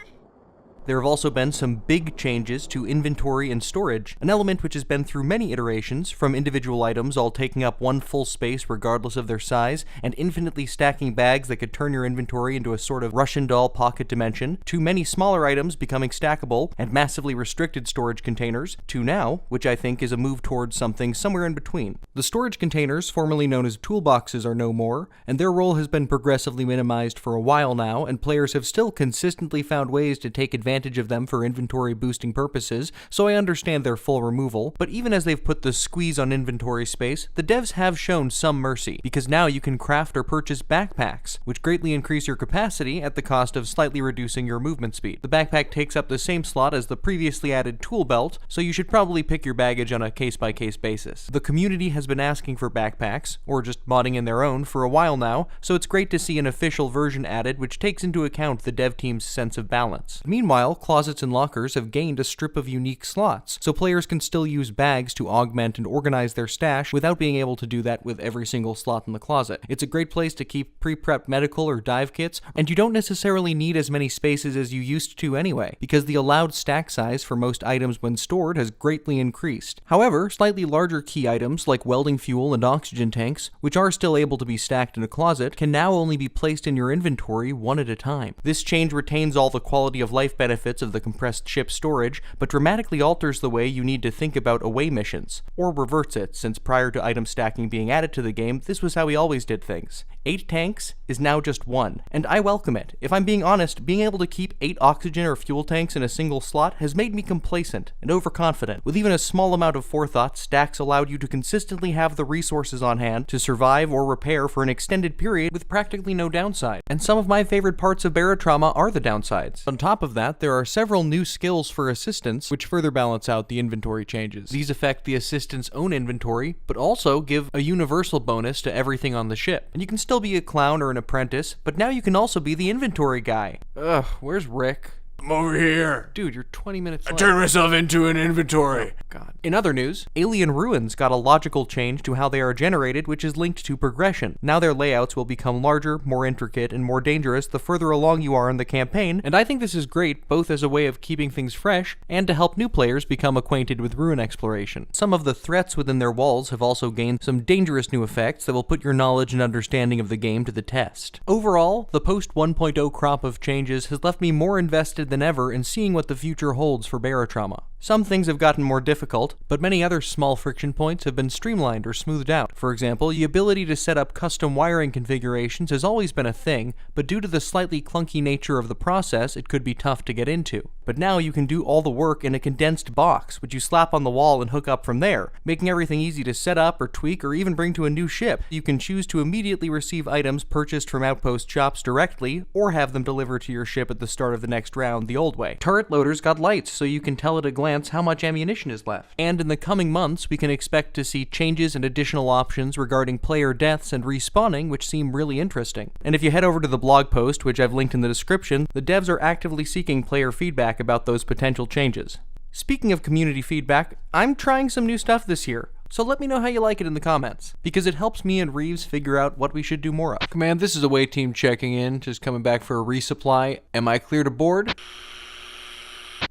There have also been some big changes to inventory and storage, an element which has been through many iterations, from individual items all taking up one full space regardless of their size, and infinitely stacking bags that could turn your inventory into a sort of Russian doll pocket dimension, to many smaller items becoming stackable, and massively restricted storage containers, to now, which I think is a move towards something somewhere in between. The storage containers, formerly known as toolboxes, are no more, and their role has been progressively minimized for a while now, and players have still consistently found ways to take advantage of them for inventory boosting purposes, so I understand their full removal, but even as they've put the squeeze on inventory space, the devs have shown some mercy, because now you can craft or purchase backpacks, which greatly increase your capacity at the cost of slightly reducing your movement speed. The backpack takes up the same slot as the previously added tool belt, so you should probably pick your baggage on a case-by-case basis. The community has been asking for backpacks, or just modding in their own, for a while now, so it's great to see an official version added which takes into account the dev team's sense of balance. Meanwhile, closets and lockers have gained a strip of unique slots, so players can still use bags to augment and organize their stash without being able to do that with every single slot in the closet. It's a great place to keep pre-prepped medical or dive kits, and you don't necessarily need as many spaces as you used to anyway, because the allowed stack size for most items when stored has greatly increased. However, slightly larger key items like welding fuel and oxygen tanks, which are still able to be stacked in a closet, can now only be placed in your inventory one at a time. This change retains all the quality of life benefits of the compressed ship storage, but dramatically alters the way you need to think about away missions, or reverts it, since prior to item stacking being added to the game, this was how we always did things. 8 tanks is now just 1, and I welcome it. If I'm being honest, being able to keep 8 oxygen or fuel tanks in a single slot has made me complacent and overconfident. With even a small amount of forethought, stacks allowed you to consistently have the resources on hand to survive or repair for an extended period with practically no downside. And some of my favorite parts of Barotrauma are the downsides. On top of that, there are several new skills for assistants which further balance out the inventory changes. These affect the assistant's own inventory, but also give a universal bonus to everything on the ship. And you can still be a clown or an apprentice, but now you can also be the inventory guy. Ugh, where's Rick? I'm over here. Dude, you're 20 minutes late. I turned myself into an inventory. Oh, God. In other news, Alien Ruins got a logical change to how they are generated, which is linked to progression. Now their layouts will become larger, more intricate, and more dangerous the further along you are in the campaign, and I think this is great both as a way of keeping things fresh and to help new players become acquainted with ruin exploration. Some of the threats within their walls have also gained some dangerous new effects that will put your knowledge and understanding of the game to the test. Overall, the post 1.0 crop of changes has left me more invested than ever in seeing what the future holds for Barotrauma. Some things have gotten more difficult, but many other small friction points have been streamlined or smoothed out. For example, the ability to set up custom wiring configurations has always been a thing, but due to the slightly clunky nature of the process, it could be tough to get into. But now you can do all the work in a condensed box, which you slap on the wall and hook up from there, making everything easy to set up or tweak or even bring to a new ship. You can choose to immediately receive items purchased from outpost shops directly, or have them delivered to your ship at the start of the next round the old way. Turret loaders got lights, so you can tell at a glance how much ammunition is left. And in the coming months, we can expect to see changes and additional options regarding player deaths and respawning, which seem really interesting. And if you head over to the blog post, which I've linked in the description, the devs are actively seeking player feedback about those potential changes. Speaking of community feedback, I'm trying some new stuff this year. So let me know how you like it in the comments, because it helps me and Reeves figure out what we should do more of. Command, this is away team checking in, just coming back for a resupply. Am I clear to board?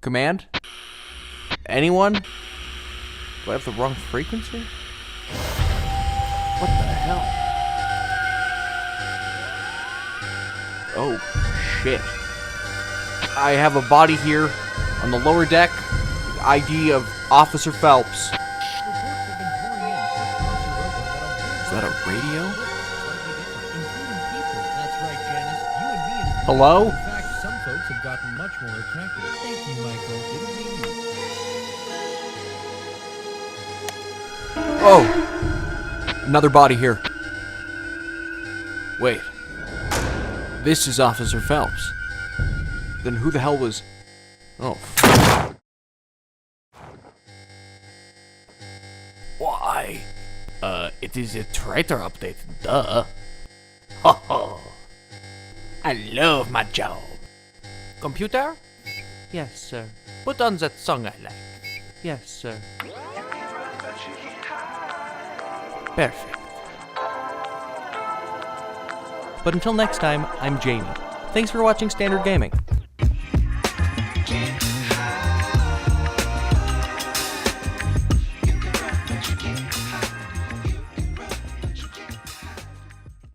Command? Anyone? Do I have the wrong frequency? What the hell? Oh, shit. I have a body here on the lower deck, ID of Officer Phelps. Is that a radio? Hello? In fact, some folks have gotten much more attractive. Thank you, Michael. Didn't mean you. Oh! Another body here. Wait. This is Officer Phelps. Then who the hell was... Oh, Why? It is a traitor update, duh. Ho ho. I love my job. Computer? Yes, sir. Put on that song I like. Yes, sir. Perfect. but until next time, I'm Jamie. Thanks for watching Standard Gaming.